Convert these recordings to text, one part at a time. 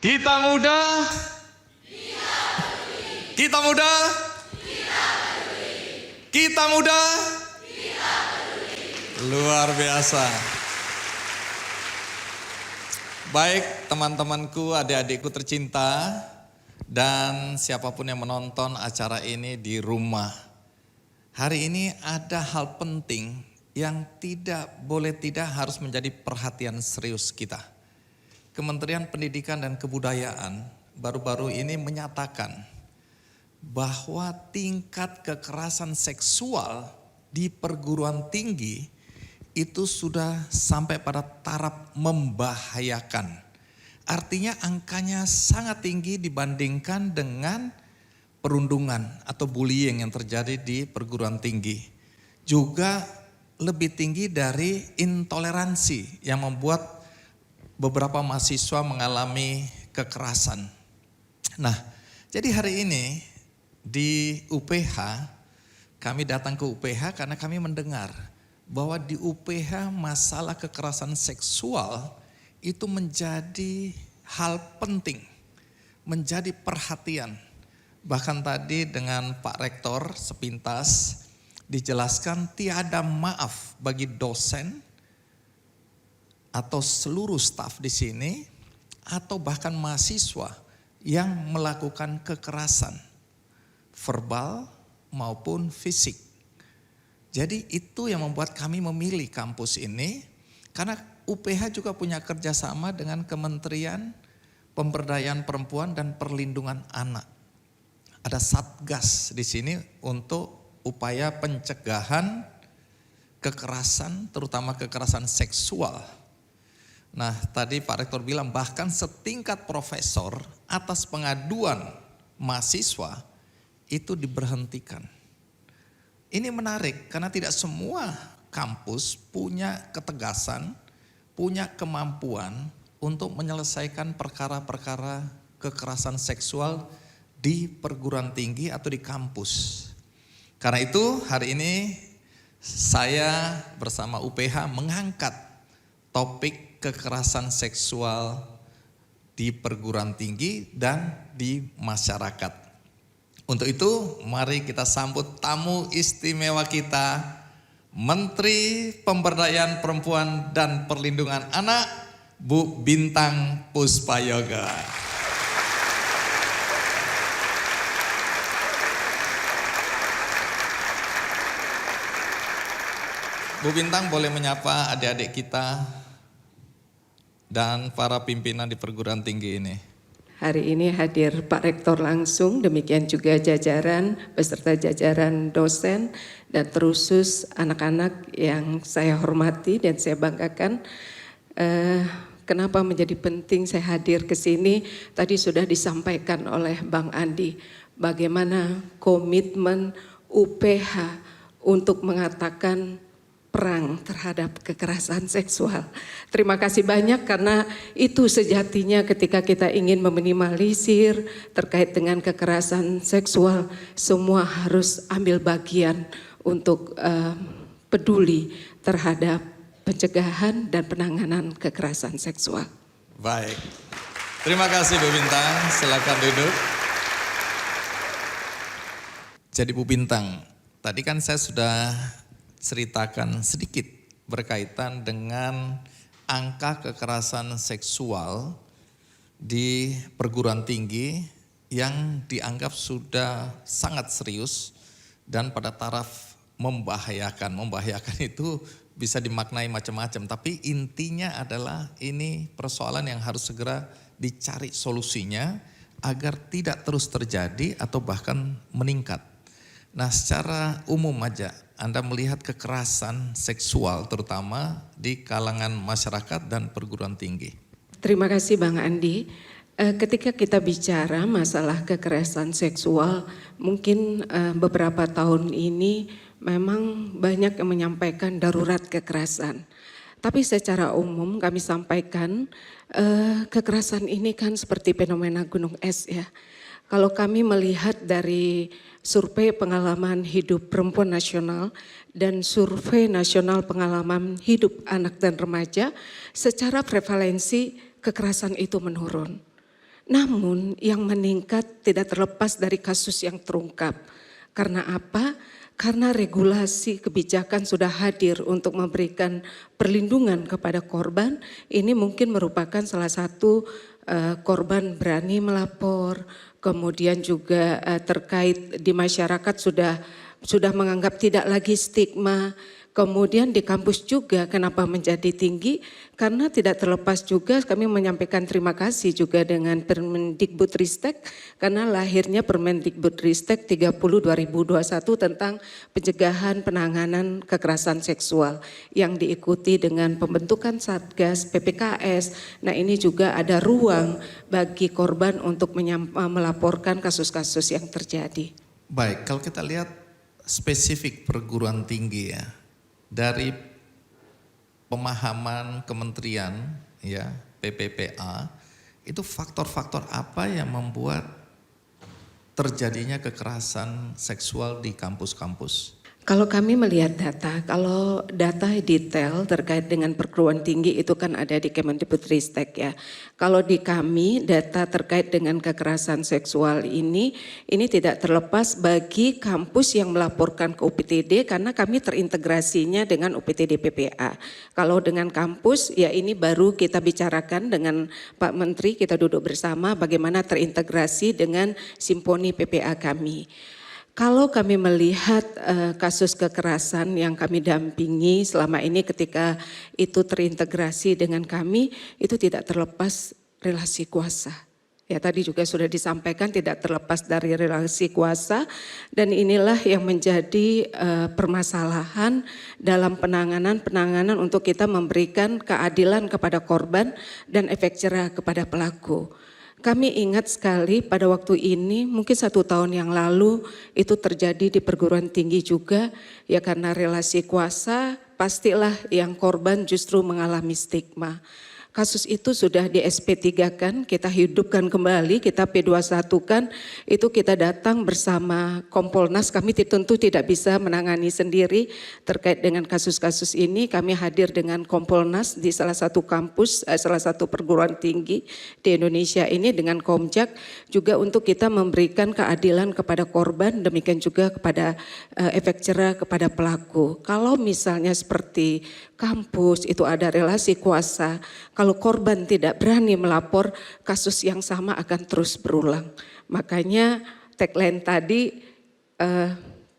Kita muda, kita muda, kita muda, luar biasa. Baik teman-temanku, adik-adikku tercinta, dan siapapun yang menonton acara ini di rumah. Hari ini ada hal penting yang tidak boleh tidak harus menjadi perhatian serius kita. Kementerian Pendidikan dan Kebudayaan baru-baru ini menyatakan bahwa tingkat kekerasan seksual di perguruan tinggi itu sudah sampai pada taraf membahayakan. Artinya angkanya sangat tinggi dibandingkan dengan perundungan atau bullying yang terjadi di perguruan tinggi. Juga lebih tinggi dari intoleransi yang membuat beberapa mahasiswa mengalami kekerasan. Nah, jadi hari ini di UPH, kami datang ke UPH karena kami mendengar bahwa di UPH masalah kekerasan seksual itu menjadi hal penting, menjadi perhatian. Bahkan tadi dengan Pak Rektor sepintas dijelaskan tiada maaf bagi dosen atau seluruh staf di sini atau bahkan mahasiswa yang melakukan kekerasan verbal maupun fisik. Jadi itu yang membuat kami memilih kampus ini karena UPH juga punya kerjasama dengan Kementerian Pemberdayaan Perempuan dan Perlindungan Anak. Ada Satgas di sini untuk upaya pencegahan kekerasan, terutama kekerasan seksual. Nah, tadi Pak Rektor bilang bahkan setingkat profesor atas pengaduan mahasiswa itu diberhentikan. Ini menarik karena tidak semua kampus punya ketegasan, punya kemampuan untuk menyelesaikan perkara-perkara kekerasan seksual di perguruan tinggi atau di kampus. Karena itu hari ini saya bersama UPH mengangkat topik kekerasan seksual di perguruan tinggi dan di masyarakat. Untuk itu mari kita sambut tamu istimewa kita, Menteri Pemberdayaan Perempuan dan Perlindungan Anak, Bu Bintang Puspayoga. Bu Bintang boleh menyapa adik-adik kita dan para pimpinan di perguruan tinggi ini. Hari ini hadir Pak Rektor langsung, demikian juga jajaran beserta jajaran dosen dan terusus anak-anak yang saya hormati dan saya banggakan. Kenapa menjadi penting saya hadir ke sini? Tadi sudah disampaikan oleh Bang Andi bagaimana komitmen UPH untuk mengatakan perang terhadap kekerasan seksual. Terima kasih banyak karena itu sejatinya ketika kita ingin meminimalisir terkait dengan kekerasan seksual, semua harus ambil bagian untuk peduli terhadap pencegahan dan penanganan kekerasan seksual. Baik, terima kasih Bu Bintang, silakan duduk. Jadi Bu Bintang, tadi kan saya sudah ceritakan sedikit berkaitan dengan angka kekerasan seksual di perguruan tinggi yang dianggap sudah sangat serius dan pada taraf membahayakan. Membahayakan itu bisa dimaknai macam-macam, tapi intinya adalah ini persoalan yang harus segera dicari solusinya agar tidak terus terjadi atau bahkan meningkat. Nah, secara umum aja Anda melihat kekerasan seksual terutama di kalangan masyarakat dan perguruan tinggi. Terima kasih Bang Andi. Ketika kita bicara masalah kekerasan seksual, mungkin beberapa tahun ini memang banyak yang menyampaikan darurat kekerasan. Tapi secara umum kami sampaikan kekerasan ini kan seperti fenomena gunung es ya. Kalau kami melihat dari survei pengalaman hidup perempuan nasional dan survei nasional pengalaman hidup anak dan remaja, secara prevalensi kekerasan itu menurun. Namun yang meningkat tidak terlepas dari kasus yang terungkap. Karena apa? Karena regulasi kebijakan sudah hadir untuk memberikan perlindungan kepada korban. Ini mungkin merupakan salah satu korban berani melapor, kemudian juga terkait di masyarakat sudah menganggap tidak lagi stigma. Kemudian di kampus juga kenapa menjadi tinggi? Karena tidak terlepas juga kami menyampaikan terima kasih juga dengan Permendikbudristek karena lahirnya Permendikbudristek 30 2021 tentang pencegahan penanganan kekerasan seksual yang diikuti dengan pembentukan Satgas PPKS. Nah, ini juga ada ruang bagi korban untuk melaporkan kasus-kasus yang terjadi. Baik, kalau kita lihat spesifik perguruan tinggi ya, dari pemahaman kementerian ya PPPA, itu faktor-faktor apa yang membuat terjadinya kekerasan seksual di kampus-kampus? Kalau kami melihat data, kalau data detail terkait dengan perguruan tinggi itu kan ada di Kemendikbudristek ya. Kalau di kami data terkait dengan kekerasan seksual ini tidak terlepas bagi kampus yang melaporkan ke UPTD karena kami terintegrasinya dengan UPTD PPA. Kalau dengan kampus ya ini baru kita bicarakan dengan Pak Menteri, kita duduk bersama bagaimana terintegrasi dengan Simponi PPA kami. Kalau kami melihat kasus kekerasan yang kami dampingi selama ini ketika itu terintegrasi dengan kami, itu tidak terlepas relasi kuasa. Ya tadi juga sudah disampaikan tidak terlepas dari relasi kuasa dan inilah yang menjadi permasalahan dalam penanganan untuk kita memberikan keadilan kepada korban dan efek jerah kepada pelaku. Kami ingat sekali pada waktu ini mungkin 1 tahun yang lalu itu terjadi di perguruan tinggi juga ya karena relasi kuasa pastilah yang korban justru mengalami stigma. Kasus itu sudah di SP3-kan, kita hidupkan kembali, kita P21-kan, itu kita datang bersama Kompolnas, kami tentu tidak bisa menangani sendiri terkait dengan kasus-kasus ini, kami hadir dengan Kompolnas di salah satu kampus, salah satu perguruan tinggi di Indonesia ini dengan Komjak, juga untuk kita memberikan keadilan kepada korban, demikian juga kepada efek jerah kepada pelaku. Kalau misalnya seperti kampus itu ada relasi kuasa, kalau korban tidak berani melapor, kasus yang sama akan terus berulang. Makanya tagline tadi,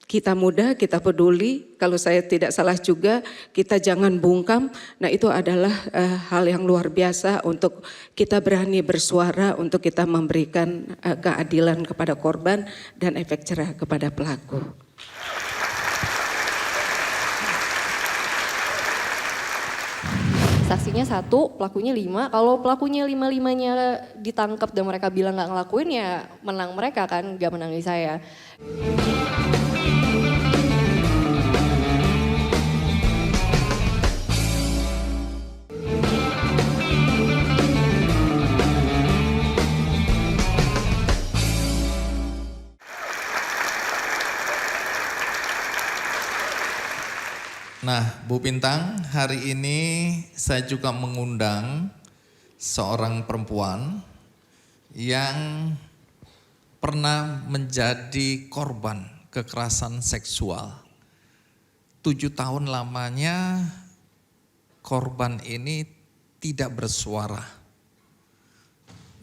kita muda, kita peduli, kalau saya tidak salah juga, kita jangan bungkam. Nah itu adalah hal yang luar biasa untuk kita berani bersuara, untuk kita memberikan keadilan kepada korban dan efek jerah kepada pelaku. Saksinya 1, pelakunya 5. Kalau pelakunya 5-5-nya ditangkap dan mereka bilang nggak ngelakuin ya menang mereka kan, nggak menang di saya. Nah, Bu Bintang, hari ini saya juga mengundang seorang perempuan yang pernah menjadi korban kekerasan seksual. 7 tahun lamanya korban ini tidak bersuara.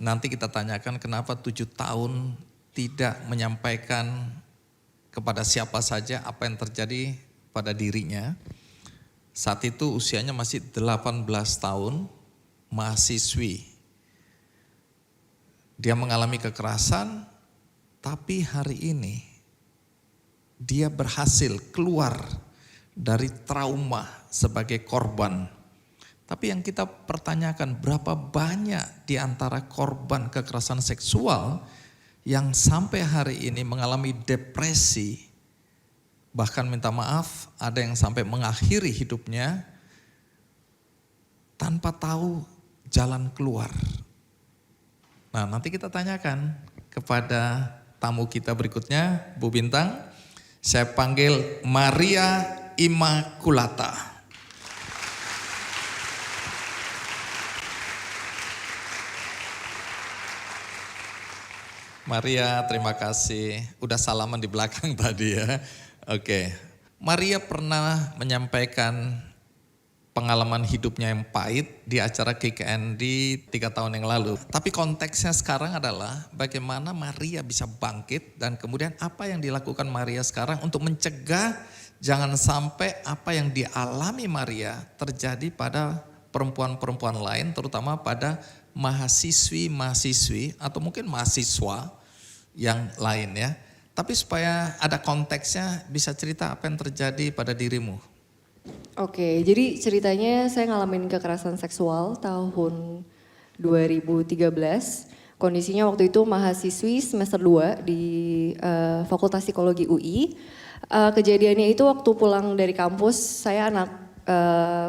Nanti kita tanyakan kenapa 7 tahun tidak menyampaikan kepada siapa saja apa yang terjadi pada dirinya. Saat itu usianya masih 18 tahun, mahasiswi. Dia mengalami kekerasan, tapi hari ini dia berhasil keluar dari trauma sebagai korban. Tapi yang kita pertanyakan, berapa banyak di antara korban kekerasan seksual yang sampai hari ini mengalami depresi, bahkan minta maaf, ada yang sampai mengakhiri hidupnya tanpa tahu jalan keluar. Nah, nanti kita tanyakan kepada tamu kita berikutnya, Bu Bintang. Saya panggil Maria Immaculata. Maria, terima kasih. Udah salaman di belakang tadi ya. Oke. Maria pernah menyampaikan pengalaman hidupnya yang pahit di acara KKND 3 tahun yang lalu. Tapi konteksnya sekarang adalah bagaimana Maria bisa bangkit dan kemudian apa yang dilakukan Maria sekarang untuk mencegah jangan sampai apa yang dialami Maria terjadi pada perempuan-perempuan lain, terutama pada mahasiswi-mahasiswi atau mungkin mahasiswa yang lain ya. Tapi supaya ada konteksnya, bisa cerita apa yang terjadi pada dirimu. Oke, jadi ceritanya saya ngalamin kekerasan seksual tahun 2013. Kondisinya waktu itu mahasiswi semester 2 di Fakultas Psikologi UI. Kejadiannya itu waktu pulang dari kampus, saya anak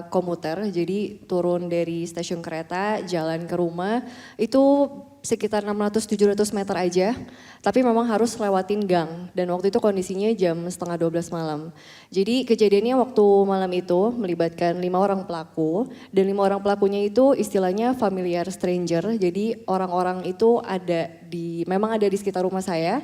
komuter, jadi turun dari stasiun kereta, jalan ke rumah, itu sekitar 600-700 meter aja, tapi memang harus lewatin gang, dan waktu itu kondisinya jam setengah 12 malam. Jadi kejadiannya waktu malam itu melibatkan 5 orang pelaku, dan 5 orang pelakunya itu istilahnya familiar stranger, jadi orang-orang itu memang ada di sekitar rumah saya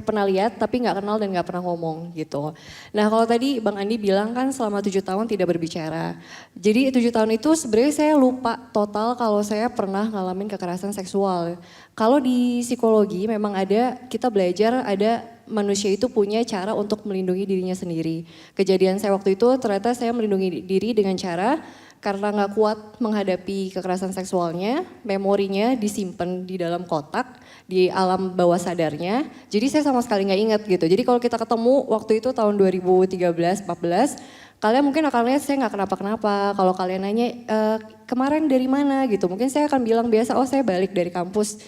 pernah lihat tapi nggak kenal dan nggak pernah ngomong gitu. Nah kalau tadi Bang Andi bilang kan selama 7 tahun tidak berbicara. Jadi 7 tahun itu sebenarnya saya lupa total kalau saya pernah ngalamin kekerasan seksual. Kalau di psikologi memang kita belajar ada manusia itu punya cara untuk melindungi dirinya sendiri. Kejadian saya waktu itu ternyata saya melindungi diri dengan cara karena nggak kuat menghadapi kekerasan seksualnya, memorinya disimpan di dalam kotak, di alam bawah sadarnya. Jadi saya sama sekali nggak ingat gitu. Jadi kalau kita ketemu waktu itu tahun 2013-14, kalian mungkin akan lihat saya nggak kenapa-kenapa. Kalau kalian nanya kemarin dari mana gitu, mungkin saya akan bilang biasa, oh saya balik dari kampus,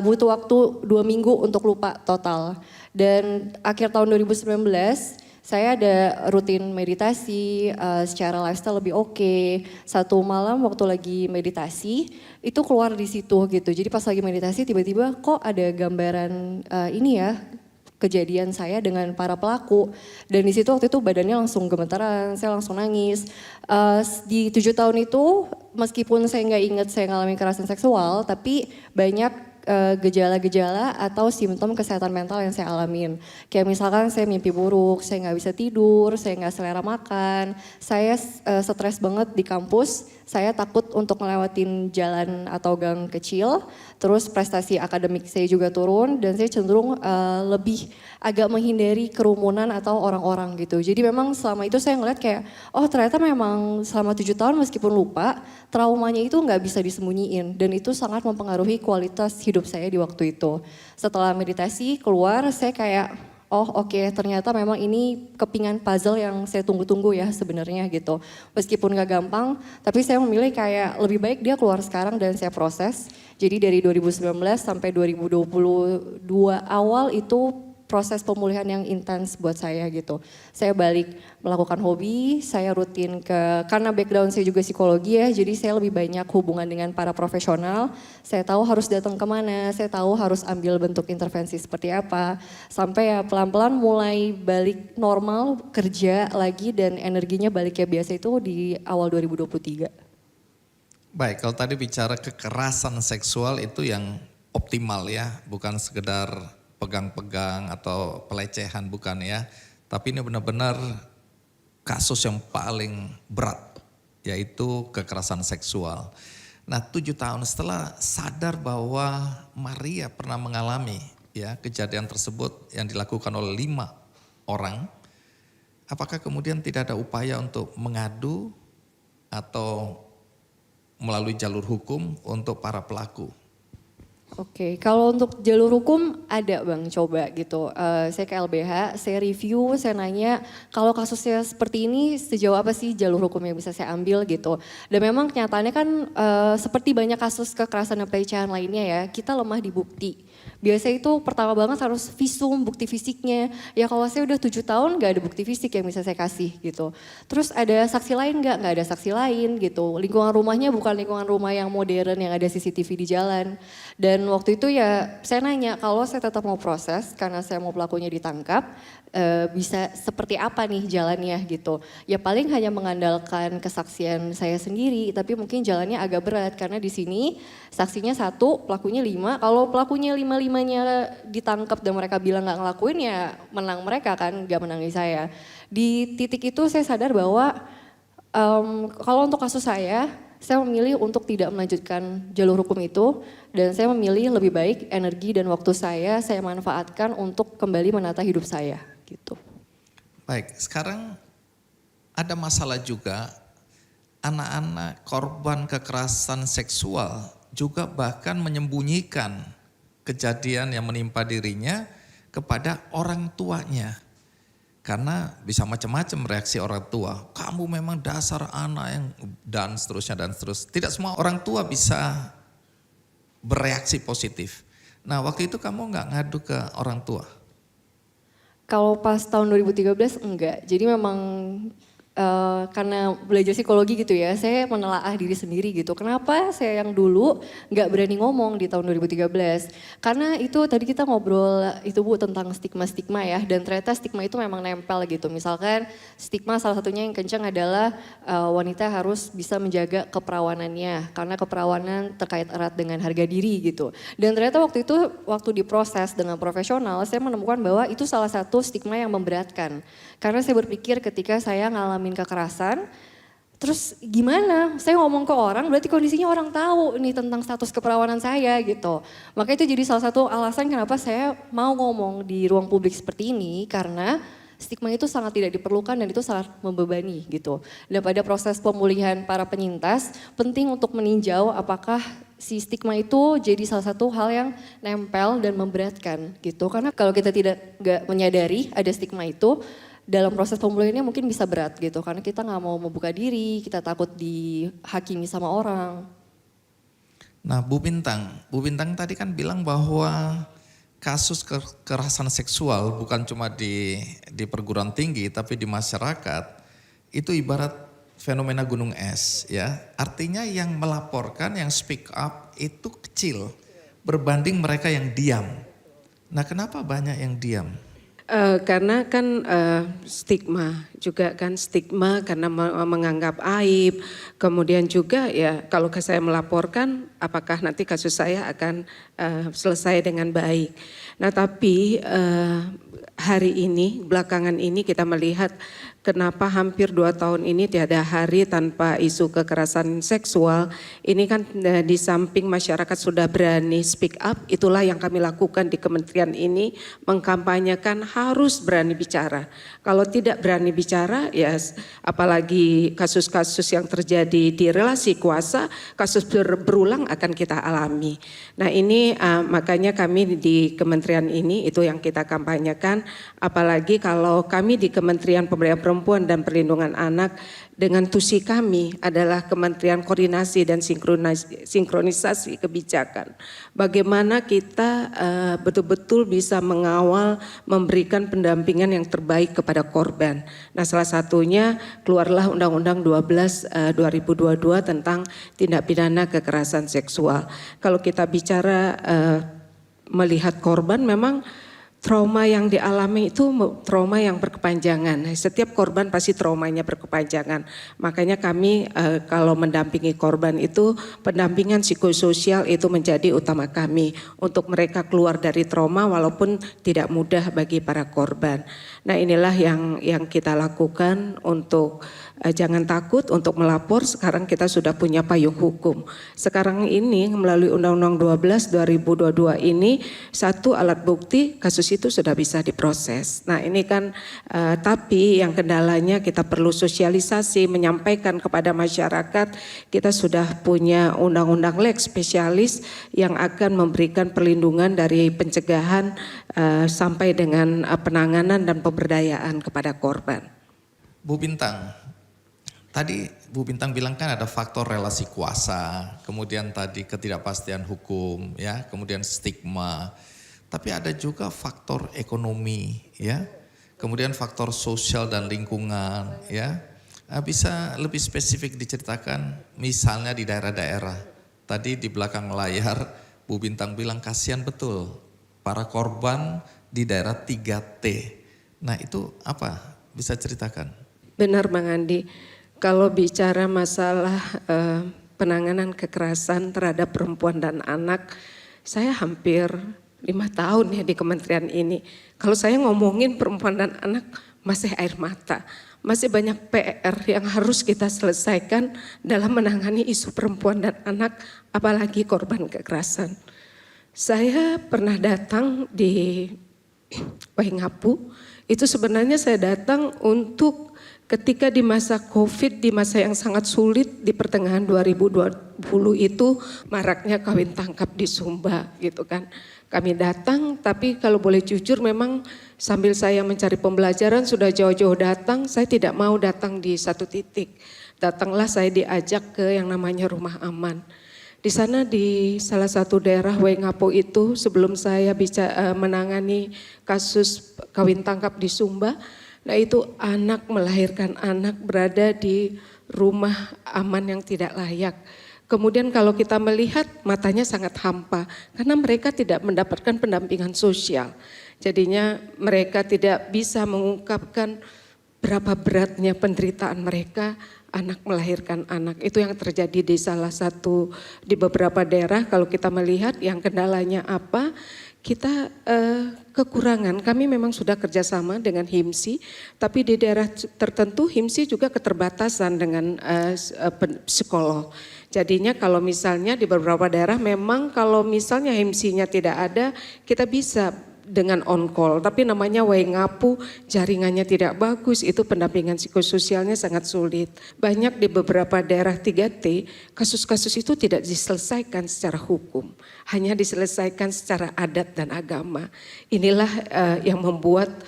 butuh waktu 2 minggu untuk lupa total. Dan akhir tahun 2019, saya ada rutin meditasi, secara lifestyle lebih oke. Satu malam waktu lagi meditasi, itu keluar di situ gitu. Jadi pas lagi meditasi tiba-tiba kok ada gambaran ini ya, kejadian saya dengan para pelaku. Dan di situ waktu itu badannya langsung gemetaran, saya langsung nangis. Di 7 tahun itu meskipun saya nggak ingat saya ngalamin kekerasan seksual, tapi banyak gejala-gejala atau simptom kesehatan mental yang saya alamin. Kayak misalkan saya mimpi buruk, saya nggak bisa tidur, saya nggak selera makan, saya stres banget di kampus, saya takut untuk ngelewatin jalan atau gang kecil, terus prestasi akademik saya juga turun dan saya cenderung lebih agak menghindari kerumunan atau orang-orang gitu. Jadi memang selama itu saya ngeliat kayak, oh ternyata memang selama 7 tahun meskipun lupa, traumanya itu nggak bisa disembunyiin dan itu sangat mempengaruhi kualitas hidup saya di waktu itu. Setelah meditasi keluar saya kayak, oh oke, ternyata memang ini kepingan puzzle yang saya tunggu-tunggu ya sebenarnya gitu. Meskipun gak gampang, tapi saya memilih kayak lebih baik dia keluar sekarang dan saya proses. Jadi dari 2019 sampai 2022 awal itu proses pemulihan yang intens buat saya gitu. Saya balik melakukan hobi, saya rutin karena background saya juga psikologi ya, jadi saya lebih banyak hubungan dengan para profesional. Saya tahu harus datang kemana, saya tahu harus ambil bentuk intervensi seperti apa. Sampai ya pelan-pelan mulai balik normal, kerja lagi dan energinya balik kayak biasa itu di awal 2023. Baik, kalau tadi bicara kekerasan seksual itu yang optimal ya, bukan sekedar pegang-pegang atau pelecehan, bukan ya. Tapi ini benar-benar kasus yang paling berat, yaitu kekerasan seksual. Nah 7 tahun setelah sadar bahwa Maria pernah mengalami ya kejadian tersebut yang dilakukan oleh 5 orang, apakah kemudian tidak ada upaya untuk mengadu atau melalui jalur hukum untuk para pelaku? Oke, kalau untuk jalur hukum ada Bang, coba gitu. Saya ke LBH, saya review, saya nanya kalau kasusnya seperti ini sejauh apa sih jalur hukum yang bisa saya ambil gitu. Dan memang kenyataannya kan seperti banyak kasus kekerasan dan pelecehan lainnya ya, kita lemah di bukti. Biasa itu pertama banget harus visum, bukti fisiknya. Ya kalau saya udah 7 tahun gak ada bukti fisik yang bisa saya kasih gitu. Terus ada saksi lain gak? Gak ada saksi lain gitu. Lingkungan rumahnya bukan lingkungan rumah yang modern yang ada CCTV di jalan. Dan waktu itu ya saya nanya kalau saya tetap mau proses karena saya mau pelakunya ditangkap, bisa seperti apa nih jalannya gitu. Ya paling hanya mengandalkan kesaksian saya sendiri, tapi mungkin jalannya agak berat karena di sini saksinya 1, pelakunya 5. Kalau pelakunya 5 5-5-nya ditangkap dan mereka bilang nggak ngelakuin ya menang mereka kan, nggak menangi saya. Di titik itu saya sadar bahwa kalau untuk kasus saya memilih untuk tidak melanjutkan jalur hukum itu dan saya memilih lebih baik energi dan waktu saya manfaatkan untuk kembali menata hidup saya gitu. Baik, sekarang ada masalah juga anak-anak korban kekerasan seksual juga bahkan menyembunyikan kejadian yang menimpa dirinya kepada orang tuanya. Karena bisa macam-macam reaksi orang tua. Kamu memang dasar anak yang dan seterusnya dan seterusnya. Tidak semua orang tua bisa bereaksi positif. Nah waktu itu kamu nggak ngadu ke orang tua? Kalau pas tahun 2013 enggak. Jadi memang karena belajar psikologi gitu ya, saya menelaah diri sendiri gitu. Kenapa saya yang dulu nggak berani ngomong di tahun 2013? Karena itu tadi kita ngobrol itu Bu tentang stigma-stigma ya, dan ternyata stigma itu memang nempel gitu. Misalkan stigma salah satunya yang kencang adalah wanita harus bisa menjaga keperawanannya, karena keperawanan terkait erat dengan harga diri gitu. Dan ternyata waktu itu, waktu diproses dengan profesional, saya menemukan bahwa itu salah satu stigma yang memberatkan. Karena saya berpikir ketika saya ngalamin kekerasan, terus gimana? Saya ngomong ke orang, berarti kondisinya orang tahu nih tentang status keperawanan saya gitu. Maka itu jadi salah satu alasan kenapa saya mau ngomong di ruang publik seperti ini, karena stigma itu sangat tidak diperlukan dan itu sangat membebani gitu. Dan pada proses pemulihan para penyintas, penting untuk meninjau apakah si stigma itu jadi salah satu hal yang nempel dan memberatkan gitu. Karena kalau kita nggak menyadari ada stigma itu, dalam proses pemulihannya mungkin bisa berat gitu, karena kita nggak mau membuka diri, kita takut dihakimi sama orang. Nah Bu Bintang tadi kan bilang bahwa kasus kekerasan seksual bukan cuma di perguruan tinggi tapi di masyarakat itu ibarat fenomena gunung es ya. Artinya yang melaporkan, yang speak up itu kecil berbanding mereka yang diam. Nah kenapa banyak yang diam? Karena kan stigma juga kan, stigma karena menganggap aib, kemudian juga ya kalau saya melaporkan apakah nanti kasus saya akan selesai dengan baik. Nah tapi hari ini, belakangan ini kita melihat kenapa hampir 2 tahun ini tiada hari tanpa isu kekerasan seksual. Ini kan di samping masyarakat sudah berani speak up, itulah yang kami lakukan di kementerian ini, mengkampanyekan harus berani bicara. Kalau tidak berani bicara ya apalagi kasus-kasus yang terjadi di relasi kuasa, kasus berulang akan kita alami. Nah ini makanya kami di kementerian ini itu yang kita kampanyekan, apalagi kalau kami di Kementerian Pemberdayaan Perempuan dan Perlindungan Anak dengan tusi kami adalah Kementerian Koordinasi dan Sinkronisasi Kebijakan. Bagaimana kita betul-betul bisa mengawal, memberikan pendampingan yang terbaik kepada korban. Nah salah satunya keluarlah Undang-Undang 12 2022 tentang tindak pidana kekerasan seksual. Kalau kita bicara melihat korban, memang trauma yang dialami itu trauma yang berkepanjangan. Setiap korban pasti traumanya berkepanjangan. Makanya kami kalau mendampingi korban itu pendampingan psikososial itu menjadi utama kami untuk mereka keluar dari trauma walaupun tidak mudah bagi para korban. Nah inilah yang kita lakukan untuk jangan takut untuk melapor. Sekarang kita sudah punya payung hukum. Sekarang ini melalui Undang-Undang 12 2022 ini satu alat bukti kasus itu sudah bisa diproses. Nah ini kan tapi yang kendalanya kita perlu sosialisasi, menyampaikan kepada masyarakat. Kita sudah punya undang-undang lex spesialis yang akan memberikan perlindungan dari pencegahan sampai dengan penanganan dan pemberdayaan kepada korban. Bu Bintang, tadi Bu Bintang bilang kan ada faktor relasi kuasa, kemudian tadi ketidakpastian hukum, ya, kemudian stigma. Tapi ada juga faktor ekonomi, ya, kemudian faktor sosial dan lingkungan, ya. Bisa lebih spesifik diceritakan, misalnya di daerah-daerah. Tadi di belakang layar Bu Bintang bilang kasihan betul para korban di daerah 3T. Nah itu apa? Bisa ceritakan? Benar Bang Andi, kalau bicara masalah penanganan kekerasan terhadap perempuan dan anak, saya hampir 5 tahun ya di kementerian ini. Kalau saya ngomongin perempuan dan anak masih air mata. Masih banyak PR yang harus kita selesaikan dalam menangani isu perempuan dan anak, apalagi korban kekerasan. Saya pernah datang di Waingapu, itu sebenarnya saya datang untuk ketika di masa COVID, di masa yang sangat sulit di pertengahan 2020 itu maraknya kawin tangkap di Sumba gitu kan. Kami datang, tapi kalau boleh jujur memang sambil saya mencari pembelajaran sudah jauh-jauh datang, saya tidak mau datang di satu titik. Datanglah saya diajak ke yang namanya Rumah Aman. Di sana di salah satu daerah Waingapu itu sebelum saya bisa menangani kasus kawin tangkap di Sumba, nah itu anak melahirkan anak berada di rumah aman yang tidak layak. Kemudian kalau kita melihat matanya sangat hampa karena mereka tidak mendapatkan pendampingan sosial. Jadinya mereka tidak bisa mengungkapkan berapa beratnya penderitaan mereka anak melahirkan anak. Itu yang terjadi di salah satu di beberapa daerah. Kalau kita melihat yang kendalanya apa, kita kekurangan. Kami memang sudah kerjasama dengan HIMSI, tapi di daerah tertentu HIMSI juga keterbatasan dengan psikolog. Jadinya kalau misalnya di beberapa daerah memang kalau misalnya HIMSI-nya tidak ada, kita bisa dengan on call, tapi namanya Waingapu jaringannya tidak bagus, itu pendampingan psikososialnya sangat sulit. Banyak di beberapa daerah 3T, kasus-kasus itu tidak diselesaikan secara hukum, hanya diselesaikan secara adat dan agama. Inilah yang membuat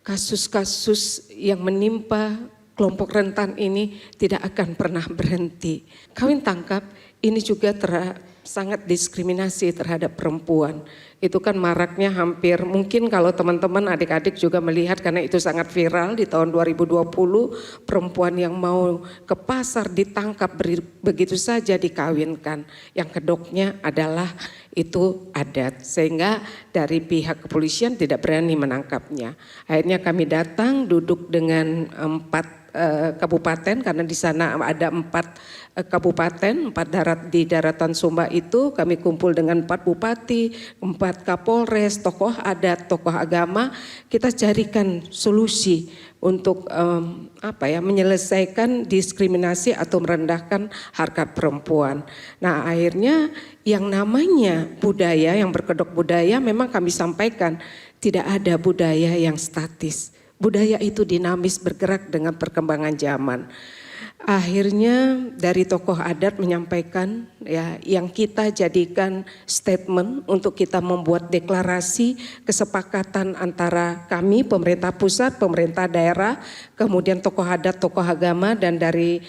kasus-kasus yang menimpa kelompok rentan ini tidak akan pernah berhenti. Kawin tangkap ini juga sangat diskriminasi terhadap perempuan. Itu kan maraknya hampir, mungkin kalau teman-teman adik-adik juga melihat karena itu sangat viral di tahun 2020, perempuan yang mau ke pasar ditangkap begitu saja dikawinkan. Yang kedoknya adalah itu adat, sehingga dari pihak kepolisian tidak berani menangkapnya. Akhirnya kami datang duduk dengan 4 kabupaten karena di sana ada 4 kabupaten, 4 di daratan Sumba itu kami kumpul dengan 4 bupati, 4 kapolres, tokoh adat, tokoh agama, kita carikan solusi untuk menyelesaikan diskriminasi atau merendahkan harkat perempuan. Nah akhirnya yang namanya budaya, yang berkedok budaya memang kami sampaikan tidak ada budaya yang statis. Budaya itu dinamis bergerak dengan perkembangan zaman. Akhirnya dari tokoh adat menyampaikan ya yang kita jadikan statement untuk kita membuat deklarasi kesepakatan antara kami pemerintah pusat, pemerintah daerah, kemudian tokoh adat, tokoh agama dan dari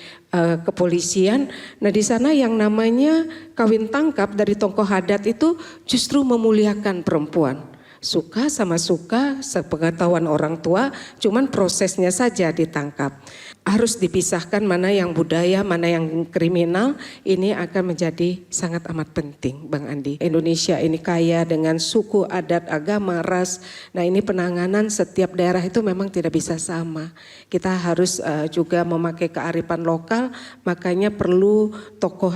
kepolisian. Nah di sana yang namanya kawin tangkap dari tokoh adat itu justru memuliakan perempuan. Suka sama suka, sepengetahuan orang tua, cuman prosesnya saja ditangkap. Harus dipisahkan mana yang budaya, mana yang kriminal, ini akan menjadi sangat amat penting Bang Andi. Indonesia ini kaya dengan suku, adat, agama, ras, nah ini penanganan setiap daerah itu memang tidak bisa sama. Kita harus juga memakai kearifan lokal, makanya perlu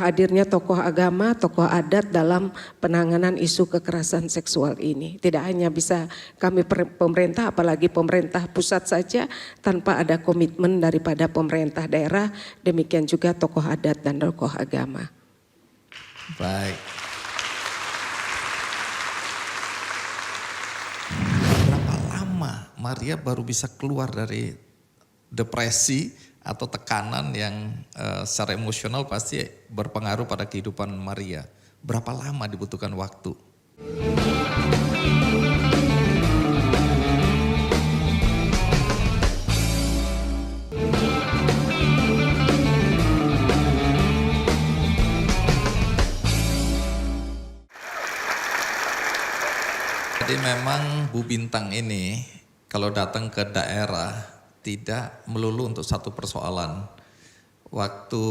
hadirnya tokoh agama, tokoh adat dalam penanganan isu kekerasan seksual ini. Tidak hanya bisa kami pemerintah, apalagi pemerintah pusat saja tanpa ada komitmen daripada pemerintah daerah, demikian juga tokoh adat dan tokoh agama. Baik. Berapa lama Maria baru bisa keluar dari depresi atau tekanan yang secara emosional pasti berpengaruh pada kehidupan Maria? Berapa lama dibutuhkan waktu? Jadi memang Bu Bintang ini kalau datang ke daerah tidak melulu untuk satu persoalan. Waktu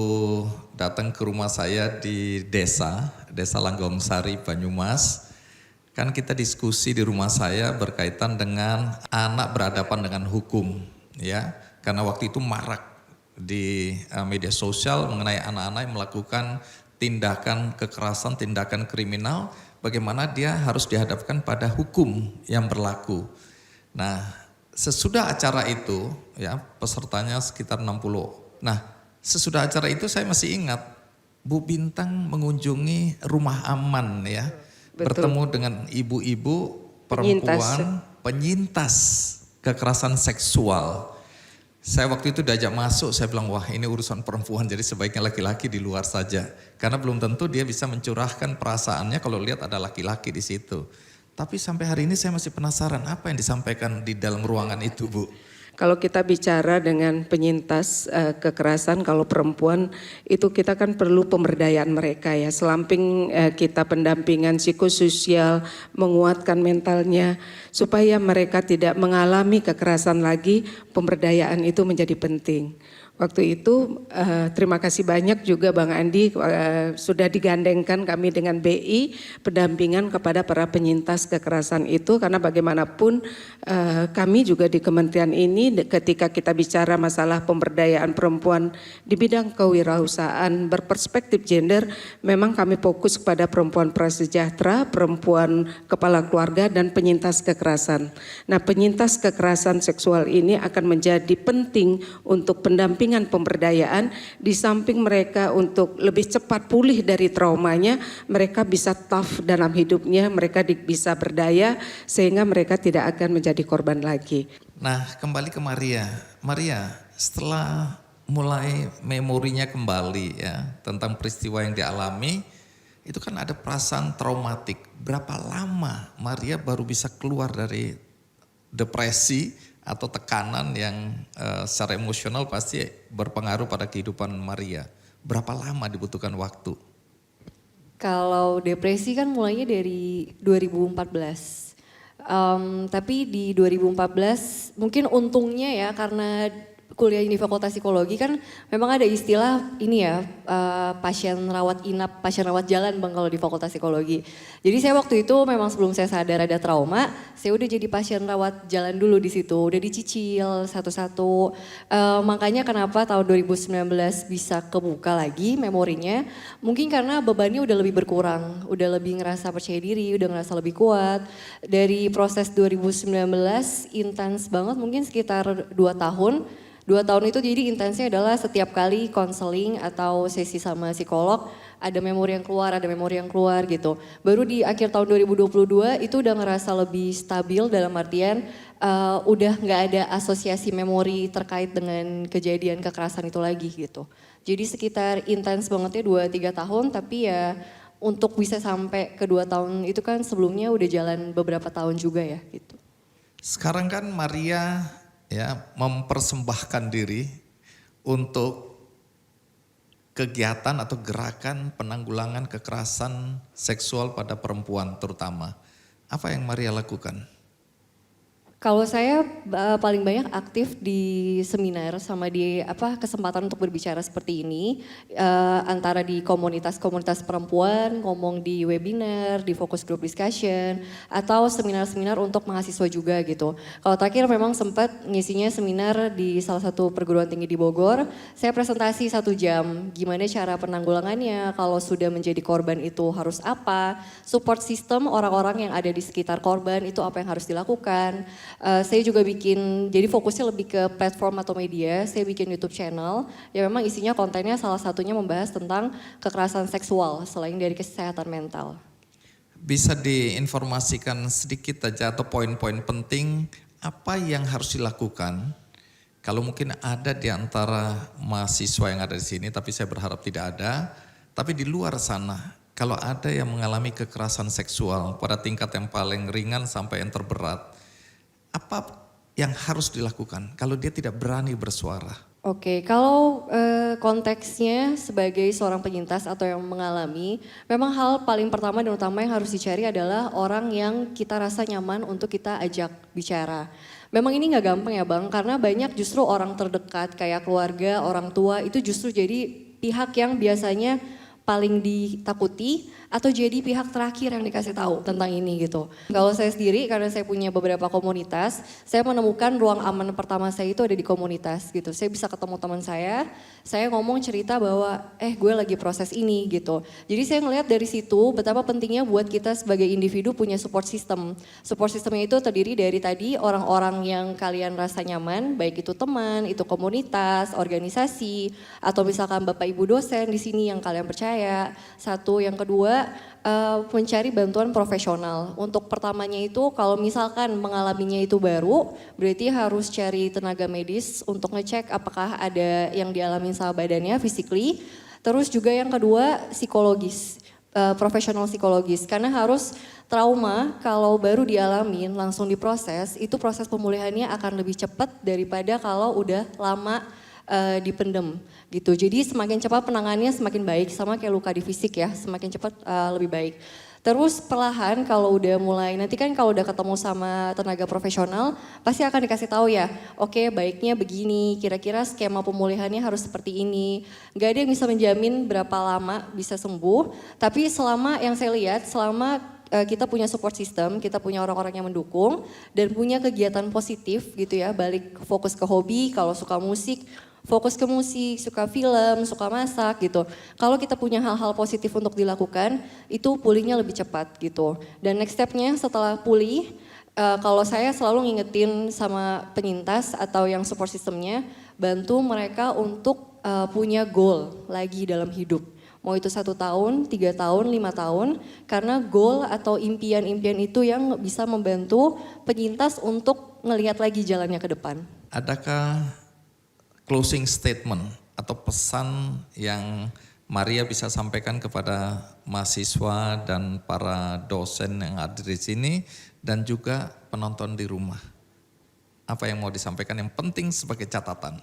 datang ke rumah saya di desa Langgongsari, Banyumas, kan kita diskusi di rumah saya berkaitan dengan anak berhadapan dengan hukum, ya. Karena waktu itu marak di media sosial mengenai anak-anak yang melakukan tindakan kekerasan, tindakan kriminal, bagaimana dia harus dihadapkan pada hukum yang berlaku. Nah, sesudah acara itu ya pesertanya sekitar 60. Nah, sesudah acara itu saya masih ingat Bu Bintang mengunjungi rumah aman ya. Betul. Bertemu dengan ibu-ibu perempuan penyintas kekerasan seksual. Saya waktu itu diajak masuk, saya bilang wah ini urusan perempuan jadi sebaiknya laki-laki di luar saja. Karena belum tentu dia bisa mencurahkan perasaannya kalau lihat ada laki-laki di situ. Tapi sampai hari ini saya masih penasaran apa yang disampaikan di dalam ruangan itu, Bu. Kalau kita bicara dengan penyintas kekerasan, kalau perempuan itu kita kan perlu pemberdayaan mereka ya. Selamping kita pendampingan psikososial, menguatkan mentalnya supaya mereka tidak mengalami kekerasan lagi, pemberdayaan itu menjadi penting. Waktu itu terima kasih banyak juga Bang Andi sudah digandengkan kami dengan BI pendampingan kepada para penyintas kekerasan itu karena bagaimanapun kami juga di kementerian ini ketika kita bicara masalah pemberdayaan perempuan di bidang kewirausahaan berperspektif gender memang kami fokus kepada perempuan prasejahtera, perempuan kepala keluarga dan penyintas kekerasan. Nah, penyintas kekerasan seksual ini akan menjadi penting untuk pendampingan pemberdayaan di samping mereka untuk lebih cepat pulih dari traumanya, mereka bisa tough dalam hidupnya, mereka bisa berdaya sehingga mereka tidak akan menjadi korban lagi. Nah, kembali ke Maria. Maria, setelah mulai memorinya kembali ya tentang peristiwa yang dialami, itu kan ada perasaan traumatik. Berapa lama Maria baru bisa keluar dari depresi atau tekanan yang secara emosional pasti berpengaruh pada kehidupan Maria. Berapa lama dibutuhkan waktu? Kalau depresi kan mulainya dari 2014. Tapi di 2014 mungkin untungnya ya karena kuliah di Fakultas Psikologi kan memang ada istilah ini ya pasien rawat inap, pasien rawat jalan Bang kalau di Fakultas Psikologi. Jadi saya waktu itu memang sebelum saya sadar ada trauma, saya udah jadi pasien rawat jalan dulu di situ, udah dicicil satu-satu. Makanya kenapa tahun 2019 bisa kebuka lagi memorinya, mungkin karena bebannya udah lebih berkurang, udah lebih ngerasa percaya diri, udah ngerasa lebih kuat. Dari proses 2019 intens banget mungkin sekitar 2 tahun. 2 tahun itu jadi intensnya adalah setiap kali konseling atau sesi sama psikolog ada memori yang keluar gitu. Baru di akhir tahun 2022 itu udah ngerasa lebih stabil dalam artian udah nggak ada asosiasi memori terkait dengan kejadian kekerasan itu lagi gitu. Jadi sekitar intens bangetnya 2-3 tahun tapi ya untuk bisa sampai ke 2 tahun itu kan sebelumnya udah jalan beberapa tahun juga ya gitu. Sekarang kan Maria ya mempersembahkan diri untuk kegiatan atau gerakan penanggulangan kekerasan seksual pada perempuan terutama. Apa yang Maria lakukan? Kalau saya paling banyak aktif di seminar sama di kesempatan untuk berbicara seperti ini antara di komunitas-komunitas perempuan, ngomong di webinar, di focus group discussion atau seminar-seminar untuk mahasiswa juga gitu. Kalau terakhir memang sempat ngisinya seminar di salah satu perguruan tinggi di Bogor. Saya presentasi 1 jam, gimana cara penanggulangannya, kalau sudah menjadi korban itu harus apa, support system orang-orang yang ada di sekitar korban itu apa yang harus dilakukan. Saya juga bikin, jadi fokusnya lebih ke platform atau media, saya bikin YouTube channel yang memang isinya kontennya salah satunya membahas tentang kekerasan seksual selain dari kesehatan mental. Bisa diinformasikan sedikit aja atau poin-poin penting apa yang harus dilakukan? Kalau mungkin ada di antara mahasiswa yang ada di sini, tapi saya berharap tidak ada, tapi di luar sana, kalau ada yang mengalami kekerasan seksual pada tingkat yang paling ringan sampai yang terberat, apa yang harus dilakukan kalau dia tidak berani bersuara? Oke, kalau konteksnya sebagai seorang penyintas atau yang mengalami, memang hal paling pertama dan utama yang harus dicari adalah orang yang kita rasa nyaman untuk kita ajak bicara. Memang ini nggak gampang ya Bang, karena banyak justru orang terdekat kayak keluarga, orang tua itu justru jadi pihak yang biasanya paling ditakuti atau jadi pihak terakhir yang dikasih tahu tentang ini gitu. Kalau saya sendiri karena saya punya beberapa komunitas, saya menemukan ruang aman pertama saya itu ada di komunitas gitu. Saya bisa ketemu teman saya ngomong cerita bahwa gue lagi proses ini gitu. Jadi saya ngelihat dari situ betapa pentingnya buat kita sebagai individu punya support system. Support systemnya itu terdiri dari tadi orang-orang yang kalian rasa nyaman, baik itu teman, itu komunitas, organisasi, atau misalkan Bapak Ibu dosen di sini yang kalian percaya. Satu, yang kedua mencari bantuan profesional. Untuk pertamanya itu kalau misalkan mengalaminya itu baru, berarti harus cari tenaga medis untuk ngecek apakah ada yang dialami sama badannya physically. Terus juga yang kedua psikologis, profesional psikologis. Karena harus trauma kalau baru dialamin langsung diproses, itu proses pemulihannya akan lebih cepat daripada kalau udah lama dipendem gitu. Jadi semakin cepat penanganannya semakin baik, sama kayak luka di fisik ya, semakin cepat lebih baik. Terus perlahan kalau udah mulai, nanti kan kalau udah ketemu sama tenaga profesional pasti akan dikasih tahu ya, oke, baiknya begini, kira-kira skema pemulihannya harus seperti ini. Gak ada yang bisa menjamin berapa lama bisa sembuh, tapi selama yang saya lihat, selama kita punya support system, kita punya orang-orang yang mendukung dan punya kegiatan positif gitu ya, balik fokus ke hobi, kalau suka musik, fokus ke musik, suka film, suka masak gitu. Kalau kita punya hal-hal positif untuk dilakukan, itu pulihnya lebih cepat gitu. Dan next stepnya setelah pulih, kalau saya selalu ngingetin sama penyintas atau yang support systemnya, bantu mereka untuk punya goal lagi dalam hidup. Mau itu 1 tahun, 3 tahun, 5 tahun, karena goal atau impian-impian itu yang bisa membantu penyintas untuk ngelihat lagi jalannya ke depan. Adakah closing statement atau pesan yang Maria bisa sampaikan kepada mahasiswa dan para dosen yang hadir di sini dan juga penonton di rumah? Apa yang mau disampaikan yang penting sebagai catatan?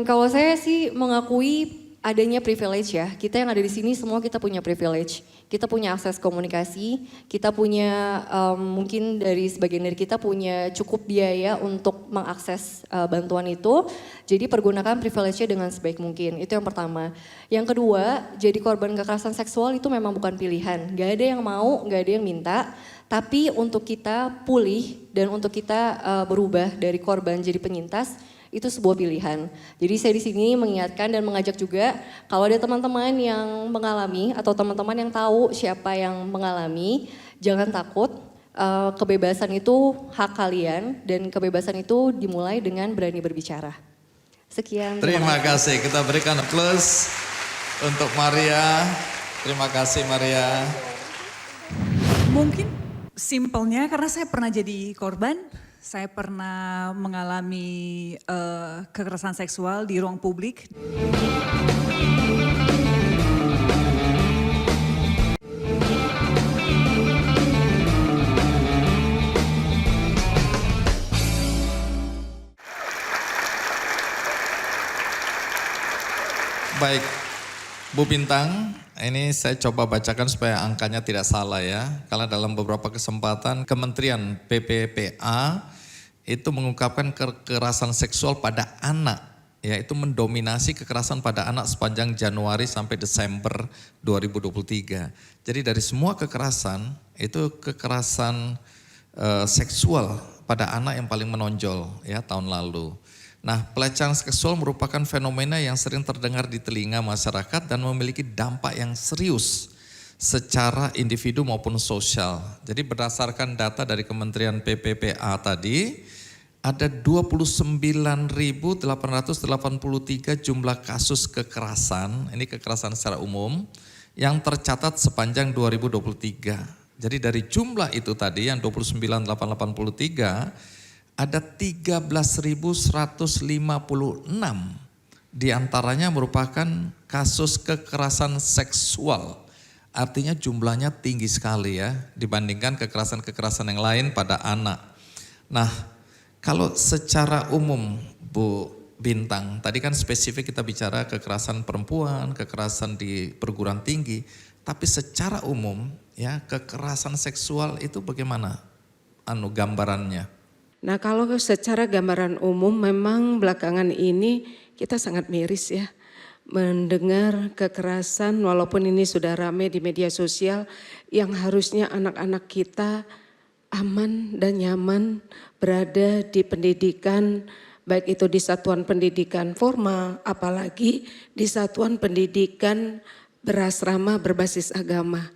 Kalau saya sih mengakui adanya privilege ya. Kita yang ada di sini semua kita punya privilege. Kita punya akses komunikasi, kita punya mungkin dari sebagian dari kita punya cukup biaya untuk mengakses bantuan itu. Jadi pergunakan privilege-nya dengan sebaik mungkin. Itu yang pertama. Yang kedua, jadi korban kekerasan seksual itu memang bukan pilihan. Gak ada yang mau, gak ada yang minta. Tapi untuk kita pulih dan untuk kita berubah dari korban jadi penyintas, itu sebuah pilihan. Jadi saya di sini mengingatkan dan mengajak juga kalau ada teman-teman yang mengalami atau teman-teman yang tahu siapa yang mengalami, jangan takut. Kebebasan itu hak kalian dan kebebasan itu dimulai dengan berani berbicara. Sekian. Terima kasih. Kita berikan applause untuk Maria. Terima kasih Maria. Mungkin simpelnya karena saya pernah jadi korban. Saya pernah mengalami kekerasan seksual di ruang publik. Baik, Bu Bintang, ini saya coba bacakan supaya angkanya tidak salah ya. Karena dalam beberapa kesempatan Kementerian PPPA itu mengungkapkan kekerasan seksual pada anak, yaitu mendominasi kekerasan pada anak sepanjang Januari sampai Desember 2023. Jadi dari semua kekerasan, itu kekerasan seksual pada anak yang paling menonjol ya tahun lalu. Nah, pelecehan seksual merupakan fenomena yang sering terdengar di telinga masyarakat dan memiliki dampak yang serius secara individu maupun sosial. Jadi berdasarkan data dari Kementerian PPPA tadi, ada 29.883 jumlah kasus kekerasan, ini kekerasan secara umum, yang tercatat sepanjang 2023. Jadi dari jumlah itu tadi yang 29.883, ada 13.156 diantaranya merupakan kasus kekerasan seksual. Artinya jumlahnya tinggi sekali ya dibandingkan kekerasan-kekerasan yang lain pada anak. Nah, kalau secara umum Bu Bintang, tadi kan spesifik kita bicara kekerasan perempuan, kekerasan di perguruan tinggi, tapi secara umum ya kekerasan seksual itu bagaimana gambarannya? Nah, kalau secara gambaran umum memang belakangan ini kita sangat miris ya. mendengar kekerasan walaupun ini sudah ramai di media sosial yang harusnya anak-anak kita aman dan nyaman berada di pendidikan, baik itu di satuan pendidikan formal, apalagi di satuan pendidikan berasrama berbasis agama.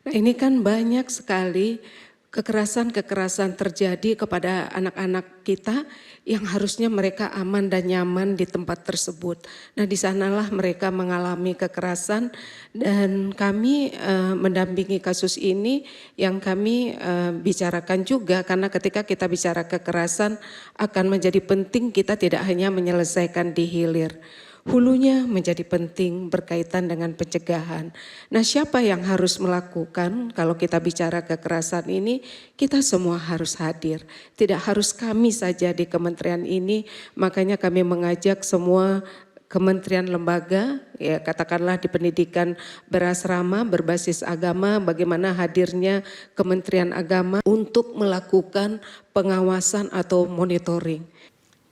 Nah ini kan banyak sekali kekerasan-kekerasan terjadi kepada anak-anak kita yang harusnya mereka aman dan nyaman di tempat tersebut. Nah di sanalah mereka mengalami kekerasan dan kami mendampingi kasus ini yang kami bicarakan juga karena ketika kita bicara kekerasan akan menjadi penting kita tidak hanya menyelesaikan di hilir. Hulunya menjadi penting berkaitan dengan pencegahan. Nah siapa yang harus melakukan kalau kita bicara kekerasan ini? Kita semua harus hadir. Tidak harus kami saja di kementerian ini, makanya kami mengajak semua kementerian lembaga, ya katakanlah di pendidikan berasrama berbasis agama, bagaimana hadirnya Kementerian Agama untuk melakukan pengawasan atau monitoring.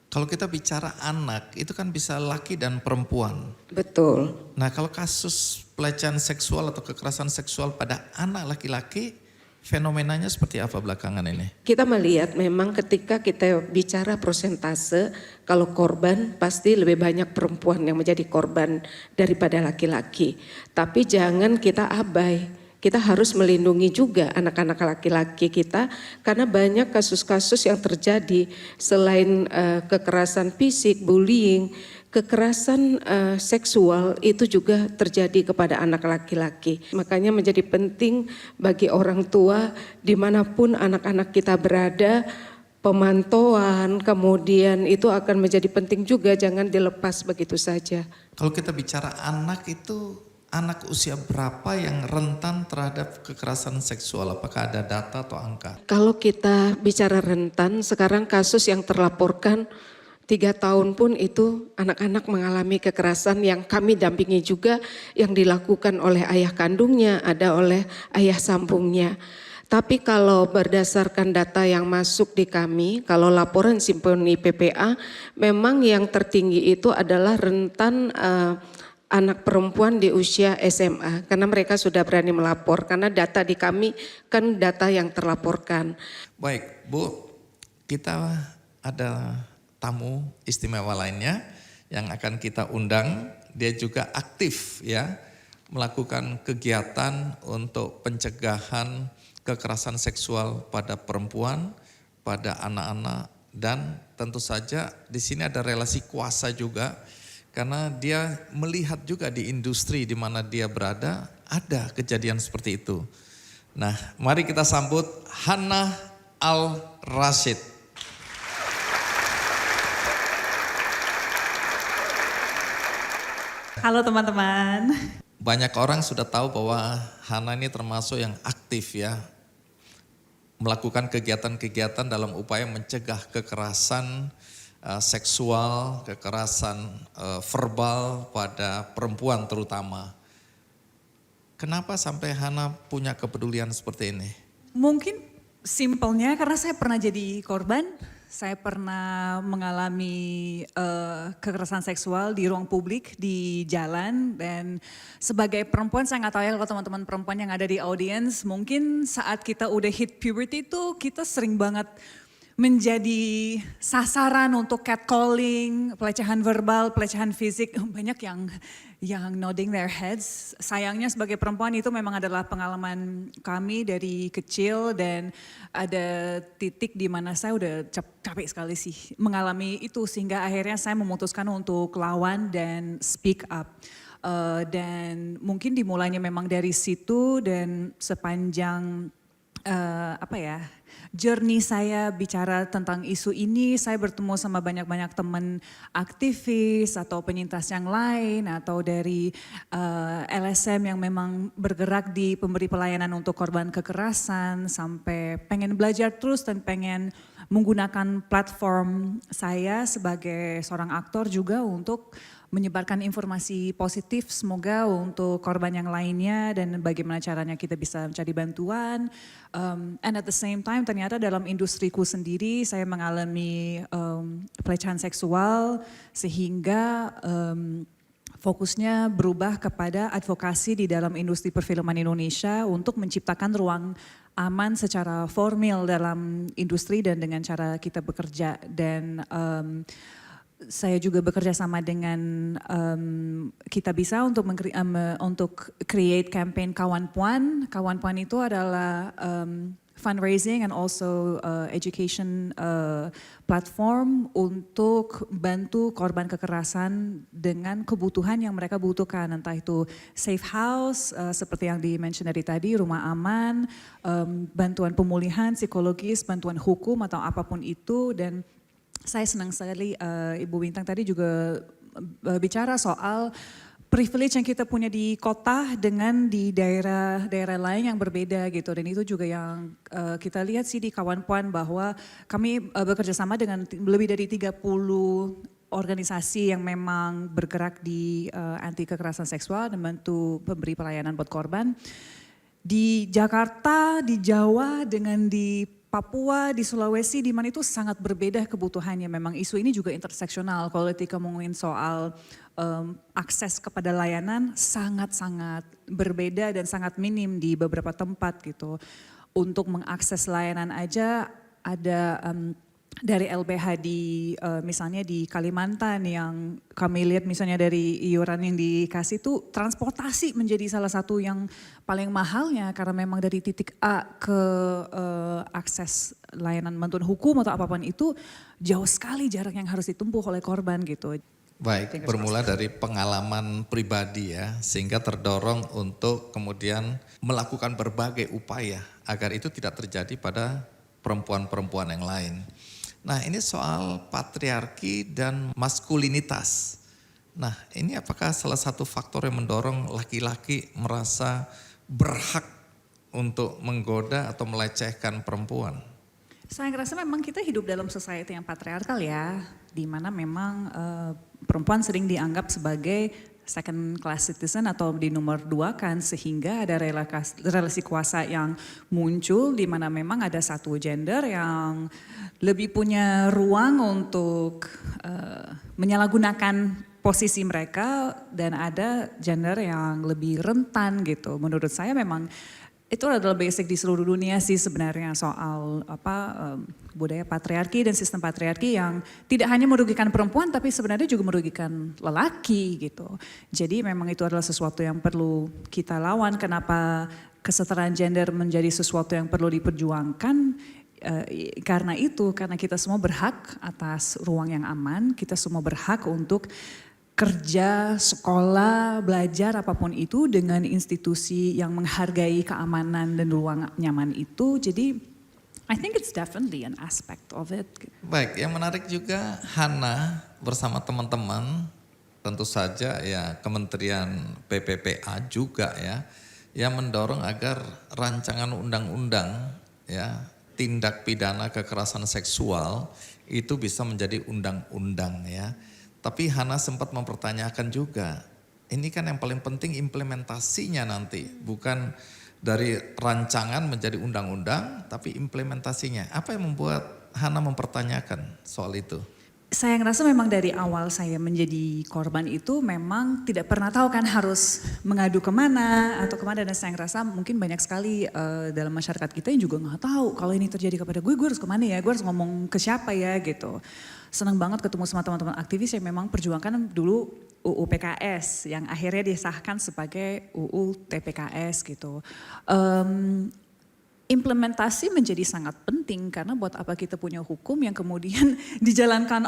Kalau kita bicara anak, itu kan bisa laki dan perempuan. Betul. Nah kalau kasus pelecehan seksual atau kekerasan seksual pada anak laki-laki, fenomenanya seperti apa belakangan ini? Kita melihat memang ketika kita bicara persentase, kalau korban pasti lebih banyak perempuan yang menjadi korban daripada laki-laki. Tapi jangan kita abai. Kita harus melindungi juga anak-anak laki-laki kita karena banyak kasus-kasus yang terjadi selain kekerasan fisik, bullying, kekerasan seksual itu juga terjadi kepada anak laki-laki. Makanya menjadi penting bagi orang tua dimanapun anak-anak kita berada, pemantauan kemudian itu akan menjadi penting juga, jangan dilepas begitu saja. Kalau kita bicara anak itu, anak usia berapa yang rentan terhadap kekerasan seksual? Apakah ada data atau angka? Kalau kita bicara rentan, sekarang kasus yang terlaporkan 3 tahun pun itu anak-anak mengalami kekerasan yang kami dampingi juga yang dilakukan oleh ayah kandungnya, ada oleh ayah sambungnya. Tapi kalau berdasarkan data yang masuk di kami, kalau laporan Simponi PPA, memang yang tertinggi itu adalah rentan anak perempuan di usia SMA karena mereka sudah berani melapor karena data di kami kan data yang terlaporkan. Baik Bu, kita ada tamu istimewa lainnya yang akan kita undang. Dia juga aktif ya melakukan kegiatan untuk pencegahan kekerasan seksual pada perempuan, pada anak-anak, dan tentu saja di sini ada relasi kuasa juga. Karena dia melihat juga di industri di mana dia berada ada kejadian seperti itu. Nah, mari kita sambut Hannah Al-Rashid. Halo teman-teman. Banyak orang sudah tahu bahwa Hannah ini termasuk yang aktif ya. Melakukan kegiatan-kegiatan dalam upaya mencegah kekerasan seksual, kekerasan verbal pada perempuan terutama. Kenapa sampai Hannah punya kepedulian seperti ini? Mungkin simpelnya karena saya pernah jadi korban, saya pernah mengalami kekerasan seksual di ruang publik, di jalan, dan sebagai perempuan saya nggak tahu ya kalau teman-teman perempuan yang ada di audience, mungkin saat kita udah hit puberty itu kita sering banget menjadi sasaran untuk catcalling, pelecehan verbal, pelecehan fisik, banyak yang nodding their heads. Sayangnya sebagai perempuan itu memang adalah pengalaman kami dari kecil dan ada titik di mana saya udah capek sekali sih mengalami itu sehingga akhirnya saya memutuskan untuk lawan dan speak up. Dan mungkin dimulainya memang dari situ dan sepanjang journey saya bicara tentang isu ini, saya bertemu sama banyak-banyak teman aktivis atau penyintas yang lain atau dari LSM yang memang bergerak di pemberi pelayanan untuk korban kekerasan sampai pengen belajar terus dan pengen menggunakan platform saya sebagai seorang aktor juga untuk menyebarkan informasi positif semoga untuk korban yang lainnya dan bagaimana caranya kita bisa mencari bantuan. And at the same time ternyata dalam industriku sendiri saya mengalami pelecehan seksual sehingga fokusnya berubah kepada advokasi di dalam industri perfilman Indonesia untuk menciptakan ruang aman secara formal dalam industri dan dengan cara kita bekerja. Dan saya juga bekerja sama dengan Kita Bisa untuk create campaign Kawan Puan. Kawan Puan itu adalah fundraising and also education platform untuk bantu korban kekerasan dengan kebutuhan yang mereka butuhkan, entah itu safe house seperti yang di-mention dari tadi, rumah aman, bantuan pemulihan psikologis, bantuan hukum atau apapun itu. Dan saya senang sekali Ibu Bintang tadi juga bicara soal privilege yang kita punya di kota dengan di daerah-daerah lain yang berbeda gitu. Dan itu juga yang kita lihat sih di Kawan Puan, bahwa kami bekerja sama dengan lebih dari 30 organisasi yang memang bergerak di anti kekerasan seksual dan bantu memberi pelayanan buat korban. Di Jakarta, di Jawa, dengan di Papua, di Sulawesi, di mana itu sangat berbeda kebutuhannya. Memang isu ini juga interseksional. Kalau kita ngomongin soal akses kepada layanan sangat-sangat berbeda dan sangat minim di beberapa tempat gitu. Untuk mengakses layanan aja ada dari LBH di misalnya di Kalimantan yang kami lihat misalnya dari iuran yang dikasih tuh transportasi menjadi salah satu yang paling mahalnya, karena memang dari titik A ke akses layanan bantuan hukum atau apapun itu jauh sekali jarak yang harus ditempuh oleh korban gitu. Baik, bermula dari pengalaman pribadi ya, sehingga terdorong untuk kemudian melakukan berbagai upaya agar itu tidak terjadi pada perempuan-perempuan yang lain. Nah, ini soal patriarki dan maskulinitas. Nah, ini apakah salah satu faktor yang mendorong laki-laki merasa berhak untuk menggoda atau melecehkan perempuan? Saya ngerasa memang kita hidup dalam society yang patriarkal ya, di mana memang perempuan sering dianggap sebagai second class citizen atau di nomor 2 kan, sehingga ada relasi kuasa yang muncul di mana memang ada satu gender yang lebih punya ruang untuk menyalahgunakan posisi mereka dan ada gender yang lebih rentan gitu. Menurut saya memang itu adalah basic di seluruh dunia sih sebenarnya soal budaya patriarki dan sistem patriarki yang tidak hanya merugikan perempuan tapi sebenarnya juga merugikan lelaki gitu. Jadi memang itu adalah sesuatu yang perlu kita lawan. Kenapa kesetaraan gender menjadi sesuatu yang perlu diperjuangkan? Karena kita semua berhak atas ruang yang aman, kita semua berhak untuk kerja, sekolah, belajar apapun itu dengan institusi yang menghargai keamanan dan ruang nyaman itu. Jadi I think it's definitely an aspect of it. Baik, yang menarik juga Hana bersama teman-teman tentu saja ya Kementerian PPPA juga ya yang mendorong agar rancangan undang-undang ya tindak pidana kekerasan seksual itu bisa menjadi undang-undang ya. Tapi Hana sempat mempertanyakan juga, ini kan yang paling penting implementasinya nanti, bukan dari rancangan menjadi undang-undang, tapi implementasinya. Apa yang membuat Hana mempertanyakan soal itu? Saya ngerasa memang dari awal saya menjadi korban itu memang tidak pernah tahu kan harus mengadu kemana atau kemana, dan saya ngerasa mungkin banyak sekali dalam masyarakat kita yang juga nggak tahu kalau ini terjadi kepada gue harus kemana ya, gue harus ngomong ke siapa ya gitu. Senang banget ketemu sama teman-teman aktivis yang memang perjuangkan dulu UU PKS yang akhirnya disahkan sebagai UU TPKS gitu. Implementasi menjadi sangat penting karena buat apa kita punya hukum yang kemudian dijalankan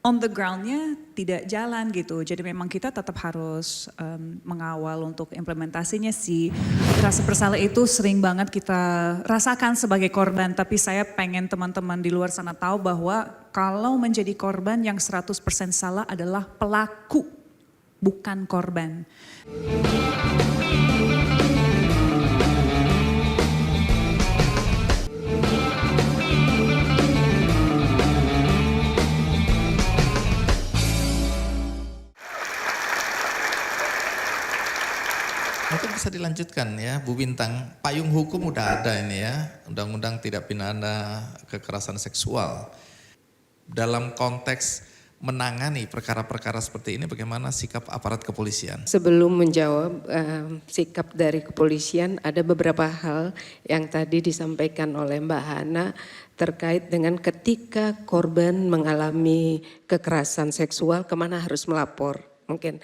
on the ground-nya tidak jalan gitu. Jadi memang kita tetap harus mengawal untuk implementasinya sih. Rasa bersalah itu sering banget kita rasakan sebagai korban, tapi saya pengen teman-teman di luar sana tahu bahwa kalau menjadi korban yang 100% salah adalah pelaku, bukan korban. Mungkin bisa dilanjutkan ya Bu Bintang, payung hukum udah ada ini ya, undang-undang tidak pidana kekerasan seksual. Dalam konteks menangani perkara-perkara seperti ini, bagaimana sikap aparat kepolisian? Sebelum menjawab sikap dari kepolisian, ada beberapa hal yang tadi disampaikan oleh Mbak Hana terkait dengan ketika korban mengalami kekerasan seksual, kemana harus melapor. Mungkin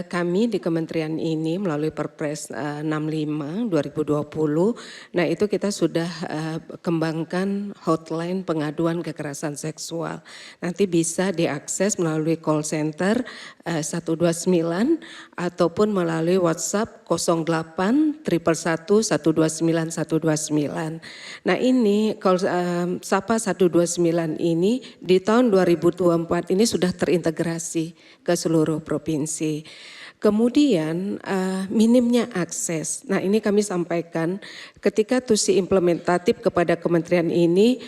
kami di kementerian ini melalui Perpres 65 2020, nah itu kita sudah kembangkan hotline pengaduan kekerasan seksual. Nanti bisa diakses melalui call center 129 ataupun melalui WhatsApp 08 111 129 129. Nah ini Sapa 129 ini di tahun 2024 ini sudah terintegrasi ke seluruh provinsi. Kemudian minimnya akses. Nah ini kami sampaikan ketika tusi implementatif kepada kementerian ini,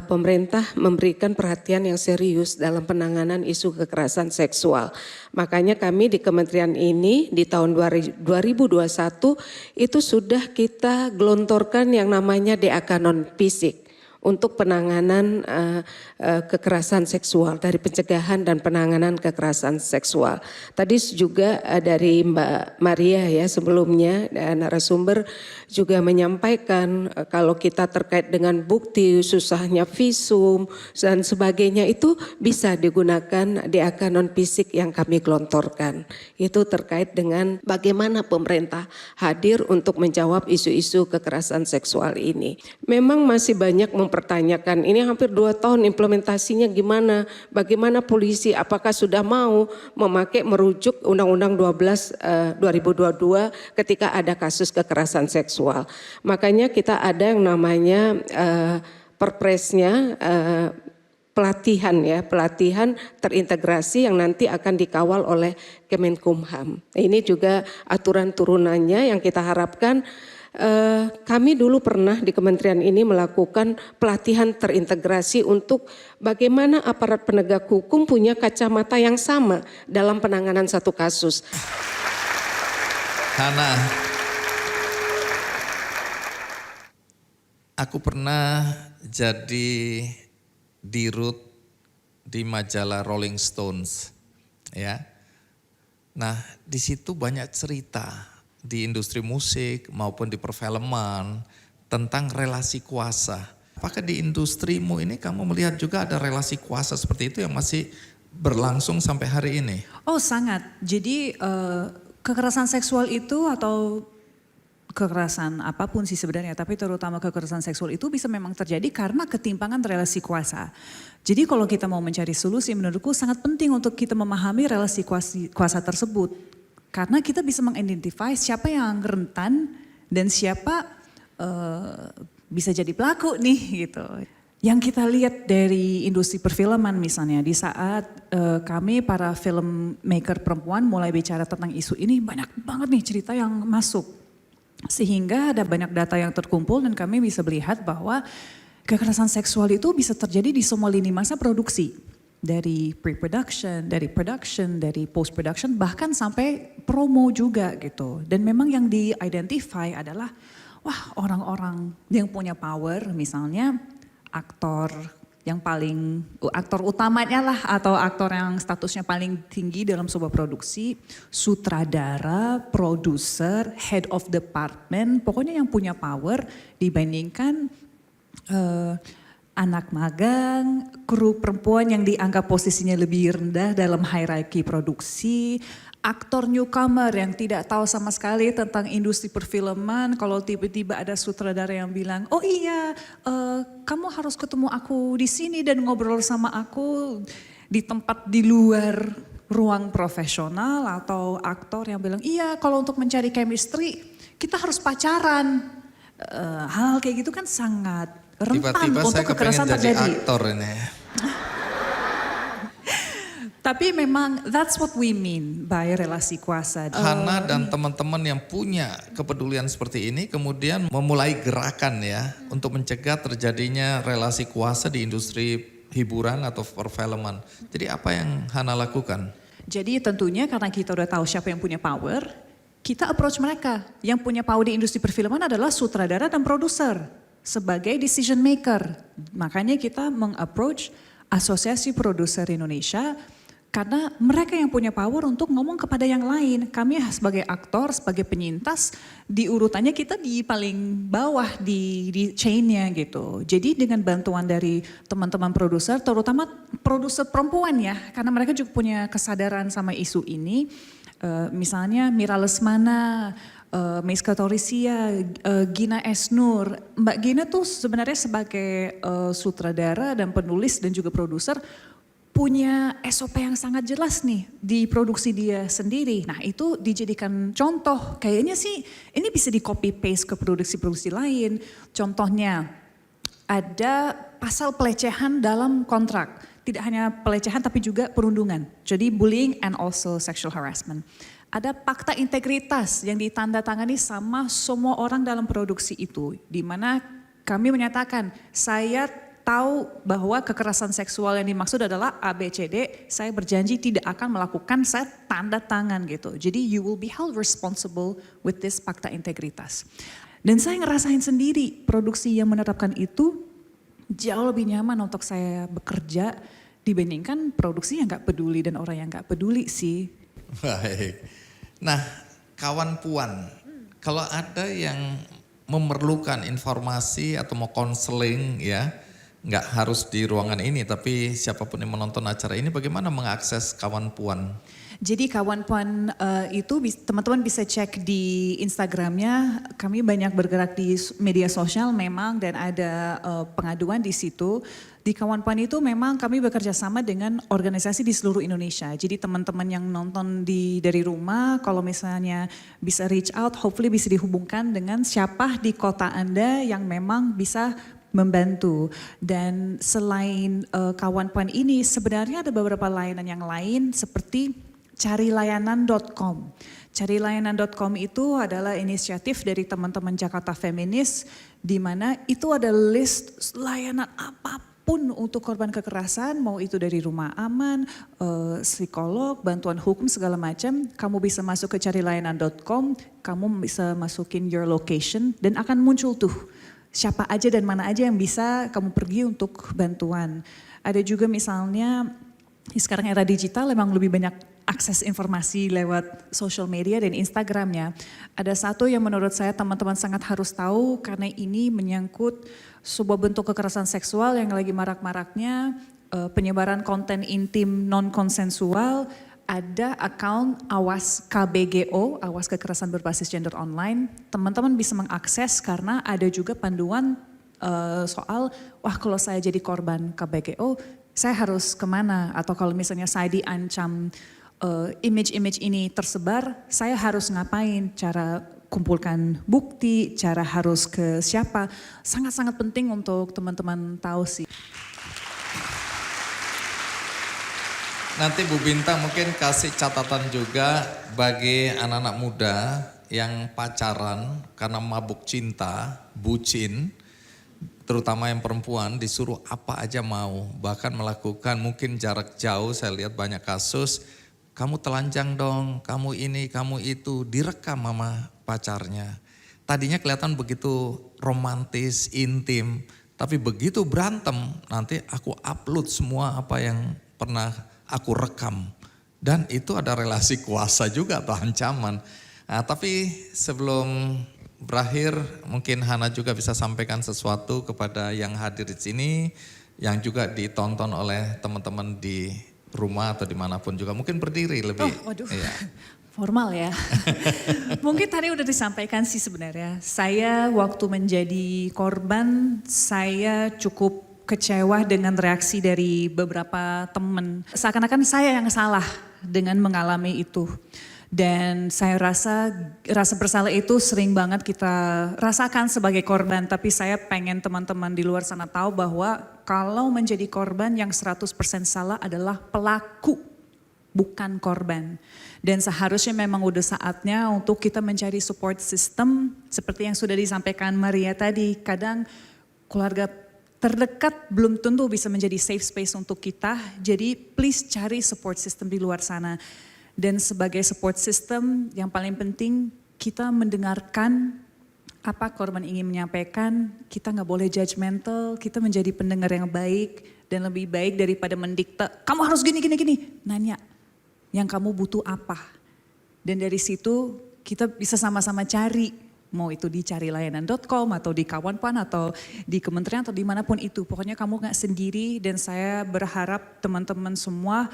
pemerintah memberikan perhatian yang serius dalam penanganan isu kekerasan seksual. Makanya kami di kementerian ini di tahun 2021 itu sudah kita gelontorkan yang namanya DAK non-fisik untuk penanganan kekerasan seksual, dari pencegahan dan penanganan kekerasan seksual. Tadi juga dari Mbak Maria ya sebelumnya narasumber juga menyampaikan kalau kita terkait dengan bukti, susahnya visum dan sebagainya itu bisa digunakan DAK non-fisik yang kami gelontorkan. Itu terkait dengan bagaimana pemerintah hadir untuk menjawab isu-isu kekerasan seksual ini. Memang masih banyak mempertanyakan ini hampir 2 tahun implementasinya gimana, bagaimana polisi apakah sudah mau merujuk Undang-Undang 12 2022 ketika ada kasus kekerasan seksual. Makanya kita ada yang namanya perpresnya pelatihan terintegrasi yang nanti akan dikawal oleh Kemenkumham. Ini juga aturan turunannya yang kita harapkan. Kami dulu pernah di kementerian ini melakukan pelatihan terintegrasi untuk bagaimana aparat penegak hukum punya kacamata yang sama dalam penanganan satu kasus. Hana, aku pernah jadi dirut di majalah Rolling Stones, ya. Nah, di situ banyak cerita di industri musik maupun di perfilman tentang relasi kuasa. Apakah di industrimu ini kamu melihat juga ada relasi kuasa seperti itu yang masih berlangsung sampai hari ini? Oh sangat, jadi kekerasan seksual itu atau kekerasan apapun sih sebenarnya, tapi terutama kekerasan seksual itu bisa memang terjadi karena ketimpangan relasi kuasa. Jadi kalau kita mau mencari solusi menurutku sangat penting untuk kita memahami relasi kuasa tersebut. Karena kita bisa mengidentifikasi siapa yang rentan dan siapa bisa jadi pelaku nih gitu. Yang kita lihat dari industri perfilman misalnya, di saat kami para filmmaker perempuan mulai bicara tentang isu ini, banyak banget nih cerita yang masuk. Sehingga ada banyak data yang terkumpul dan kami bisa melihat bahwa kekerasan seksual itu bisa terjadi di semua lini masa produksi. Dari pre-production, dari production, dari post-production, bahkan sampai promo juga gitu. Dan memang yang di-identify adalah, wah orang-orang yang punya power misalnya aktor yang paling, aktor utamanya lah atau aktor yang statusnya paling tinggi dalam sebuah produksi, sutradara, produser, head of department, pokoknya yang punya power dibandingkan anak magang, kru perempuan yang dianggap posisinya lebih rendah dalam hierarki produksi, aktor newcomer yang tidak tahu sama sekali tentang industri perfilman, kalau tiba-tiba ada sutradara yang bilang, oh iya kamu harus ketemu aku di sini dan ngobrol sama aku di tempat di luar ruang profesional, atau aktor yang bilang, iya kalau untuk mencari chemistry kita harus pacaran. Hal kayak gitu kan sangat rentan tiba-tiba untuk saya kekerasan kepengen jadi terjadi. aktor ini. Tapi memang that's what we mean by relasi kuasa. Hana dan teman-teman yang punya kepedulian seperti ini kemudian memulai gerakan ya untuk mencegah terjadinya relasi kuasa di industri hiburan atau perfilman. Jadi apa yang Hana lakukan? Jadi tentunya karena kita udah tahu siapa yang punya power, kita approach mereka. Yang punya power di industri perfilman adalah sutradara dan produser sebagai decision maker. Makanya kita meng-approach Asosiasi Produser Indonesia, karena mereka yang punya power untuk ngomong kepada yang lain. Kami sebagai aktor, sebagai penyintas, di urutannya kita di paling bawah di chain-nya gitu. Jadi dengan bantuan dari teman-teman produser, terutama produser perempuan ya, karena mereka juga punya kesadaran sama isu ini. Misalnya Mira Lesmana, Meiska Torisia, Gina Esnur. Mbak Gina tuh sebenarnya sebagai sutradara dan penulis dan juga produser, punya SOP yang sangat jelas nih di produksi dia sendiri. Nah itu dijadikan contoh, kayaknya sih ini bisa di copy paste ke produksi-produksi lain. Contohnya ada pasal pelecehan dalam kontrak. Tidak hanya pelecehan tapi juga perundungan. Jadi bullying and also sexual harassment. Ada fakta integritas yang ditandatangani sama semua orang dalam produksi itu. Di mana kami menyatakan saya tahu bahwa kekerasan seksual yang dimaksud adalah ABCD, saya berjanji tidak akan melakukan, saya tanda tangan gitu. Jadi you will be held responsible with this fakta integritas. Dan saya ngerasain sendiri produksi yang menerapkan itu jauh lebih nyaman untuk saya bekerja dibandingkan produksi yang gak peduli dan orang yang gak peduli sih. Baik. Nah, kawan Puan, kalau ada yang memerlukan informasi atau mau konseling ya, nggak harus di ruangan ini, tapi siapapun yang menonton acara ini bagaimana mengakses kawan Puan? Jadi kawan Puan itu teman-teman bisa cek di Instagramnya, kami banyak bergerak di media sosial memang dan ada pengaduan di situ. Di kawan Puan itu memang kami bekerja sama dengan organisasi di seluruh Indonesia. Jadi teman-teman yang nonton dari rumah, kalau misalnya bisa reach out, hopefully bisa dihubungkan dengan siapa di kota Anda yang memang bisa membantu. Dan selain kawan Puan ini sebenarnya ada beberapa layanan yang lain seperti carilayanan.com. Carilayanan.com itu adalah inisiatif dari teman-teman Jakarta Feminis di mana itu ada list layanan apapun untuk korban kekerasan, mau itu dari rumah aman, psikolog, bantuan hukum segala macam. Kamu bisa masuk ke carilayanan.com, kamu bisa masukin your location dan akan muncul tuh siapa aja dan mana aja yang bisa kamu pergi untuk bantuan. Ada juga misalnya sekarang era digital memang lebih banyak akses informasi lewat social media dan Instagramnya. Ada satu yang menurut saya teman-teman sangat harus tahu karena ini menyangkut sebuah bentuk kekerasan seksual yang lagi marak-maraknya, penyebaran konten intim non-konsensual. Ada account Awas KBGO, Awas Kekerasan Berbasis Gender Online. Teman-teman bisa mengakses karena ada juga panduan soal, wah kalau saya jadi korban KBGO, saya harus kemana? Atau kalau misalnya saya diancam image-image ini tersebar, saya harus ngapain? Cara kumpulkan bukti, cara harus ke siapa. Sangat-sangat penting untuk teman-teman tahu sih. Nanti Bu Bintang mungkin kasih catatan juga bagi anak-anak muda yang pacaran karena mabuk cinta, bucin, terutama yang perempuan disuruh apa aja mau, bahkan melakukan mungkin jarak jauh. Saya lihat banyak kasus, kamu telanjang dong, kamu ini, kamu itu, direkam sama pacarnya. Tadinya kelihatan begitu romantis, intim, tapi begitu berantem nanti aku upload semua apa yang pernah aku rekam. Dan itu ada relasi kuasa juga atau ancaman. Nah, tapi sebelum berakhir mungkin Hana juga bisa sampaikan sesuatu kepada yang hadir di sini, yang juga ditonton oleh teman-teman di rumah atau dimanapun juga. Mungkin berdiri lebih. Oh waduh, iya. Formal ya. Mungkin tadi udah disampaikan sih sebenarnya. Saya waktu menjadi korban, saya cukup kecewa dengan reaksi dari beberapa teman. Seakan-akan saya yang salah dengan mengalami itu. Dan saya rasa bersalah itu sering banget kita rasakan sebagai korban. Tapi saya pengen teman-teman di luar sana tahu bahwa kalau menjadi korban yang 100% salah adalah pelaku, bukan korban. Dan seharusnya memang udah saatnya untuk kita mencari support system seperti yang sudah disampaikan Maria tadi. Kadang keluarga terdekat belum tentu bisa menjadi safe space untuk kita. Jadi please cari support system di luar sana. Dan sebagai support system yang paling penting kita mendengarkan apa korban ingin menyampaikan, kita nggak boleh judgmental, kita menjadi pendengar yang baik dan lebih baik daripada mendikte, kamu harus gini, gini, gini. Nanya, yang kamu butuh apa? Dan dari situ kita bisa sama-sama cari, mau itu di carilayanan.com atau di Kawanpan atau di kementerian atau dimanapun itu. Pokoknya kamu nggak sendiri dan saya berharap teman-teman semua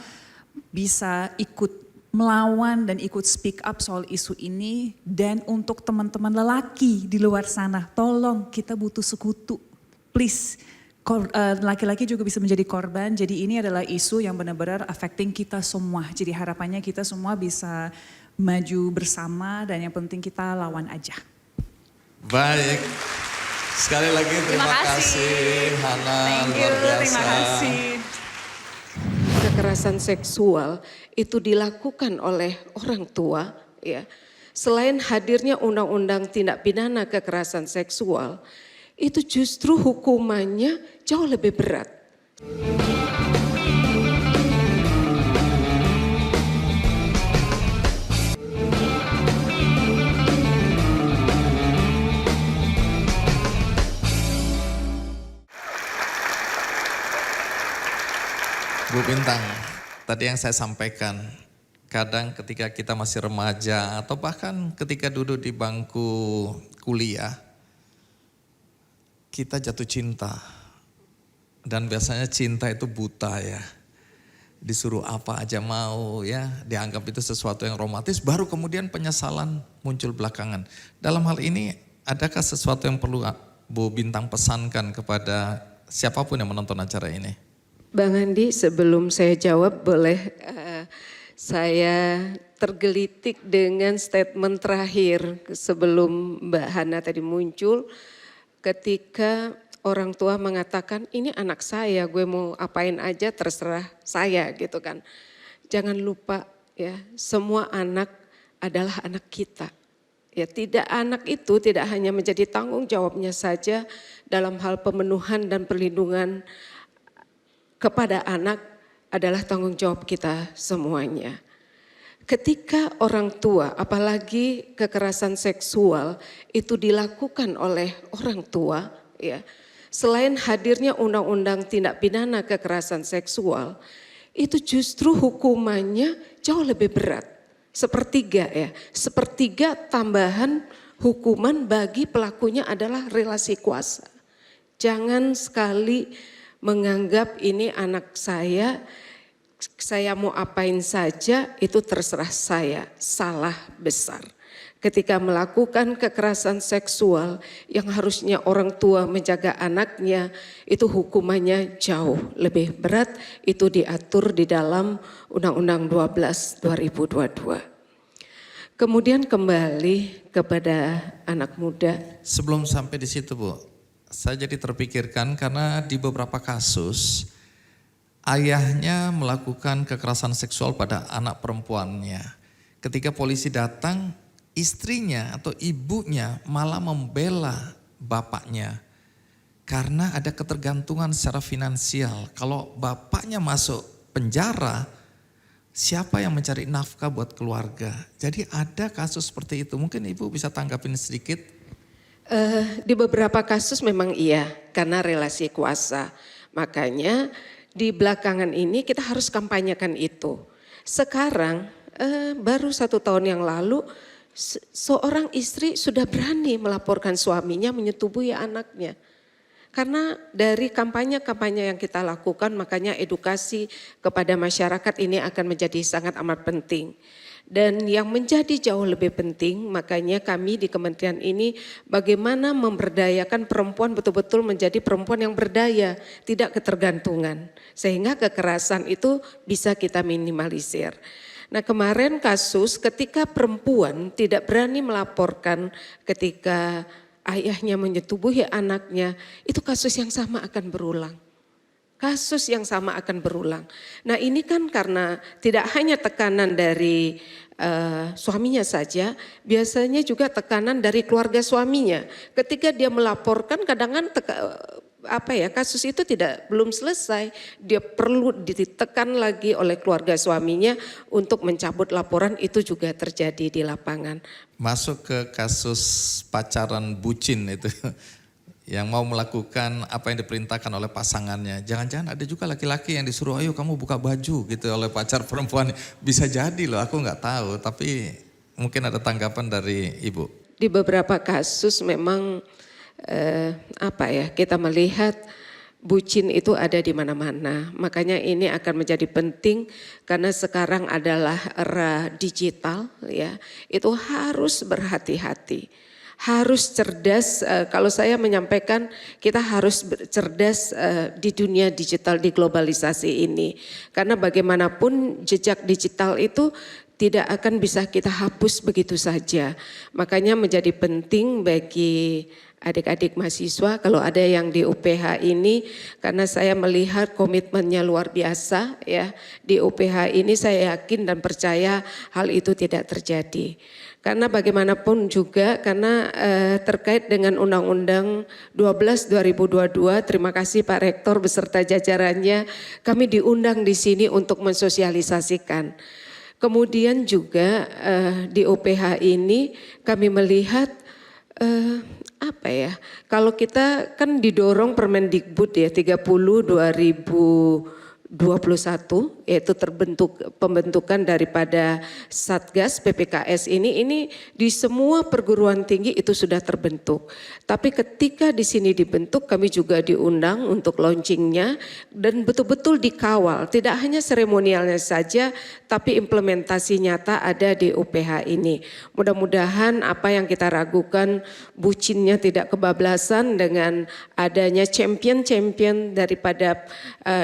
bisa ikut melawan dan ikut speak up soal isu ini. Dan untuk teman-teman lelaki di luar sana, tolong kita butuh sekutu, please. Laki-laki juga bisa menjadi korban, jadi ini adalah isu yang benar-benar affecting kita semua. Jadi harapannya kita semua bisa maju bersama dan yang penting kita lawan aja. Baik, sekali lagi terima kasih Hana, luar biasa. Terima kasih. Kekerasan seksual itu dilakukan oleh orang tua, ya. Selain hadirnya undang-undang tindak pidana kekerasan seksual, itu justru hukumannya jauh lebih berat. Bu Bintang, tadi yang saya sampaikan, kadang ketika kita masih remaja atau bahkan ketika duduk di bangku kuliah, kita jatuh cinta. Dan biasanya cinta itu buta ya. Disuruh apa aja mau ya, dianggap itu sesuatu yang romantis, baru kemudian penyesalan muncul belakangan. Dalam hal ini, adakah sesuatu yang perlu Bu Bintang pesankan kepada siapapun yang menonton acara ini? Bang Andi, sebelum saya jawab boleh saya tergelitik dengan statement terakhir sebelum Mbak Hana tadi muncul. Ketika orang tua mengatakan ini anak saya, gue mau apain aja terserah saya gitu kan. Jangan lupa ya, semua anak adalah anak kita. Ya, anak itu tidak hanya menjadi tanggung jawabnya saja dalam hal pemenuhan dan perlindungan kepada anak, adalah tanggung jawab kita semuanya. Ketika orang tua, apalagi kekerasan seksual itu dilakukan oleh orang tua, ya, selain hadirnya undang-undang tindak pidana kekerasan seksual, itu justru hukumannya jauh lebih berat. Sepertiga ya, sepertiga tambahan hukuman bagi pelakunya adalah relasi kuasa. Jangan sekali menganggap ini anak saya mau apain saja itu terserah saya, salah besar. Ketika melakukan kekerasan seksual yang harusnya orang tua menjaga anaknya, itu hukumannya jauh lebih berat, itu diatur di dalam Undang-Undang 12 2022. Kemudian kembali kepada anak muda. Sebelum sampai di situ Bu, saya jadi terpikirkan karena di beberapa kasus ayahnya melakukan kekerasan seksual pada anak perempuannya. Ketika polisi datang, istrinya atau ibunya malah membela bapaknya karena ada ketergantungan secara finansial. Kalau bapaknya masuk penjara, siapa yang mencari nafkah buat keluarga? Jadi ada kasus seperti itu. Mungkin Ibu bisa tanggapin sedikit. Di beberapa kasus memang iya, karena relasi kuasa. Makanya di belakangan ini kita harus kampanyekan itu. Sekarang baru 1 tahun yang lalu seorang istri sudah berani melaporkan suaminya menyetubuhi anaknya. Karena dari kampanye-kampanye yang kita lakukan, makanya edukasi kepada masyarakat ini akan menjadi sangat amat penting. Dan yang menjadi jauh lebih penting, makanya kami di kementerian ini bagaimana memberdayakan perempuan betul-betul menjadi perempuan yang berdaya, tidak ketergantungan. Sehingga kekerasan itu bisa kita minimalisir. Nah, kemarin kasus ketika perempuan tidak berani melaporkan ketika ayahnya menyetubuhi anaknya, itu kasus yang sama akan berulang. Kasus yang sama akan berulang. Nah, ini kan karena tidak hanya tekanan dari suaminya saja, biasanya juga tekanan dari keluarga suaminya. Ketika dia melaporkan, kadang-kadang kasus itu belum selesai, dia perlu ditekan lagi oleh keluarga suaminya untuk mencabut laporan. Itu juga terjadi di lapangan. Masuk ke kasus pacaran bucin itu, yang mau melakukan apa yang diperintahkan oleh pasangannya. Jangan-jangan ada juga laki-laki yang disuruh, ayo kamu buka baju gitu oleh pacar perempuan. Bisa jadi loh, aku nggak tahu, tapi mungkin ada tanggapan dari Ibu. Di beberapa kasus memang kita melihat bucin itu ada di mana-mana. Makanya ini akan menjadi penting karena sekarang adalah era digital ya. Itu harus berhati-hati. Harus cerdas, kalau saya menyampaikan kita harus cerdas di dunia digital, di globalisasi ini. Karena bagaimanapun jejak digital itu tidak akan bisa kita hapus begitu saja. Makanya menjadi penting bagi adik-adik mahasiswa kalau ada yang di UPH ini, karena saya melihat komitmennya luar biasa ya. Di UPH ini saya yakin dan percaya hal itu tidak terjadi. Karena bagaimanapun juga, karena terkait dengan Undang-Undang 12 2022, terima kasih Pak Rektor beserta jajarannya, kami diundang di sini untuk mensosialisasikan. Kemudian juga di UPH ini kami melihat kalau kita kan didorong Permendikbud ya 30 2021, yaitu pembentukan daripada Satgas PPKS ini di semua perguruan tinggi itu sudah terbentuk. Tapi ketika di sini dibentuk, kami juga diundang untuk launchingnya dan betul-betul dikawal. Tidak hanya seremonialnya saja, tapi implementasi nyata ada di UPH ini. Mudah-mudahan apa yang kita ragukan bucinnya tidak kebablasan dengan adanya champion-champion daripada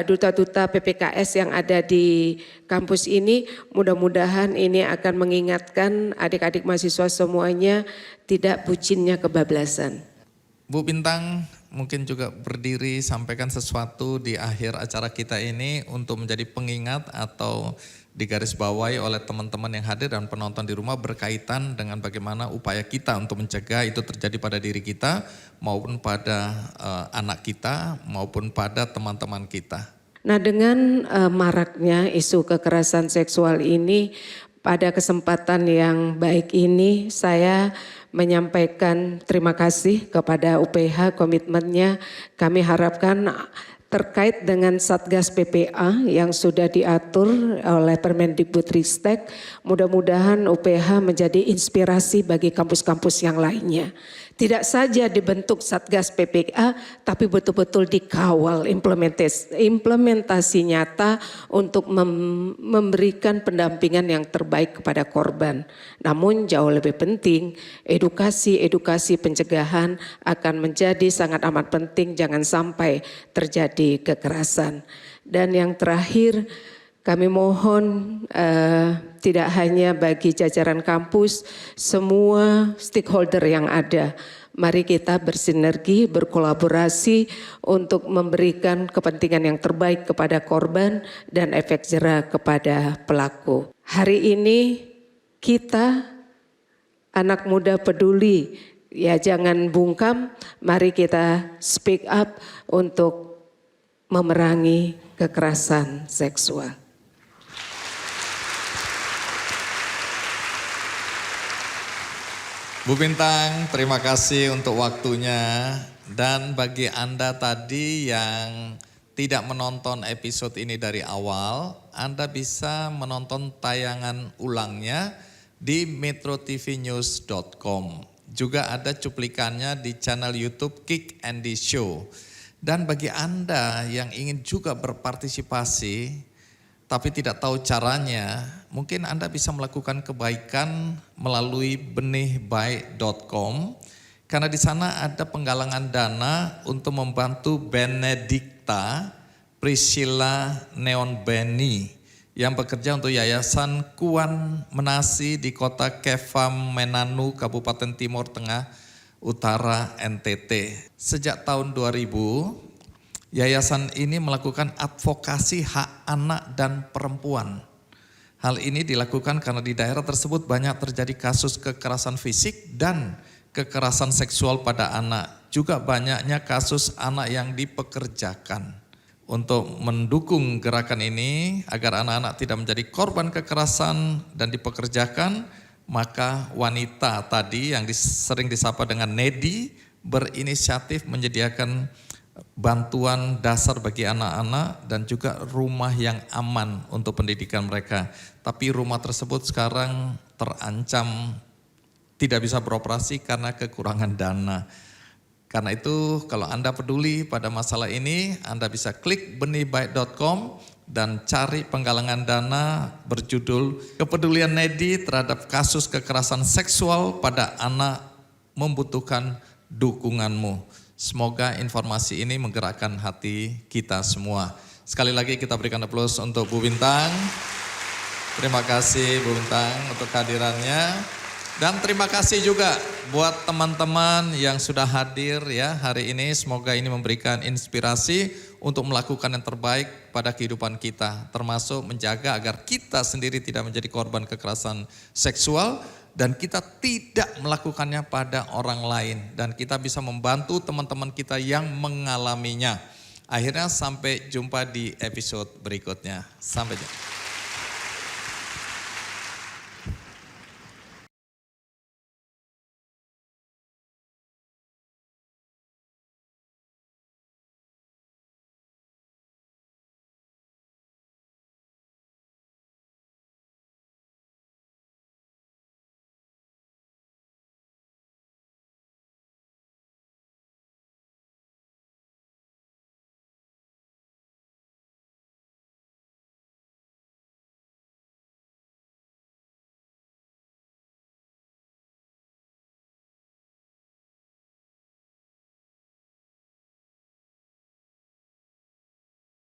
duta-duta PPKS yang ada di kampus ini. Mudah-mudahan ini akan mengingatkan adik-adik mahasiswa semuanya tidak bucinnya kebablasan. Bu Bintang mungkin juga berdiri sampaikan sesuatu di akhir acara kita ini untuk menjadi pengingat atau digarisbawahi oleh teman-teman yang hadir dan penonton di rumah berkaitan dengan bagaimana upaya kita untuk mencegah itu terjadi pada diri kita maupun pada anak kita maupun pada teman-teman kita. Nah, dengan maraknya isu kekerasan seksual ini, pada kesempatan yang baik ini saya menyampaikan terima kasih kepada UPH komitmennya. Kami harapkan terkait dengan Satgas PPA yang sudah diatur oleh Permendikbudristek, mudah-mudahan UPH menjadi inspirasi bagi kampus-kampus yang lainnya. Tidak saja dibentuk Satgas PPA, tapi betul-betul dikawal implementasi nyata untuk memberikan pendampingan yang terbaik kepada korban. Namun jauh lebih penting, edukasi pencegahan akan menjadi sangat amat penting, jangan sampai terjadi kekerasan. Dan yang terakhir, kami mohon tidak hanya bagi jajaran kampus, semua stakeholder yang ada, mari kita bersinergi, berkolaborasi untuk memberikan kepentingan yang terbaik kepada korban dan efek jera kepada pelaku. Hari ini kita anak muda peduli, ya jangan bungkam, mari kita speak up untuk memerangi kekerasan seksual. Bu Bintang, terima kasih untuk waktunya. Dan bagi Anda tadi yang tidak menonton episode ini dari awal, Anda bisa menonton tayangan ulangnya di metrotvnews.com. Juga ada cuplikannya di channel YouTube Kick Andy Show. Dan bagi Anda yang ingin juga berpartisipasi, tapi tidak tahu caranya, mungkin Anda bisa melakukan kebaikan melalui benihbaik.com karena di sana ada penggalangan dana untuk membantu Benedikta Priscilla Neon Beni yang bekerja untuk Yayasan Kuan Menasi di kota Kefam Menanu, Kabupaten Timur Tengah Utara, NTT. Sejak tahun 2000, yayasan ini melakukan advokasi hak anak dan perempuan. Hal ini dilakukan karena di daerah tersebut banyak terjadi kasus kekerasan fisik dan kekerasan seksual pada anak, juga banyaknya kasus anak yang dipekerjakan. Untuk mendukung gerakan ini agar anak-anak tidak menjadi korban kekerasan dan dipekerjakan, maka wanita tadi yang sering disapa dengan Nedi berinisiatif menyediakan bantuan dasar bagi anak-anak dan juga rumah yang aman untuk pendidikan mereka. Tapi rumah tersebut sekarang terancam tidak bisa beroperasi karena kekurangan dana. Karena itu kalau Anda peduli pada masalah ini, Anda bisa klik benihbaik.com dan cari penggalangan dana berjudul Kepedulian Nedi terhadap kasus kekerasan seksual pada anak membutuhkan dukunganmu. Semoga informasi ini menggerakkan hati kita semua. Sekali lagi kita berikan aplaus untuk Bu Bintang. Terima kasih Bu Bintang untuk kehadirannya. Dan terima kasih juga buat teman-teman yang sudah hadir ya hari ini. Semoga ini memberikan inspirasi untuk melakukan yang terbaik pada kehidupan kita. Termasuk menjaga agar kita sendiri tidak menjadi korban kekerasan seksual. Dan kita tidak melakukannya pada orang lain. Dan kita bisa membantu teman-teman kita yang mengalaminya. Akhirnya sampai jumpa di episode berikutnya. Sampai jumpa.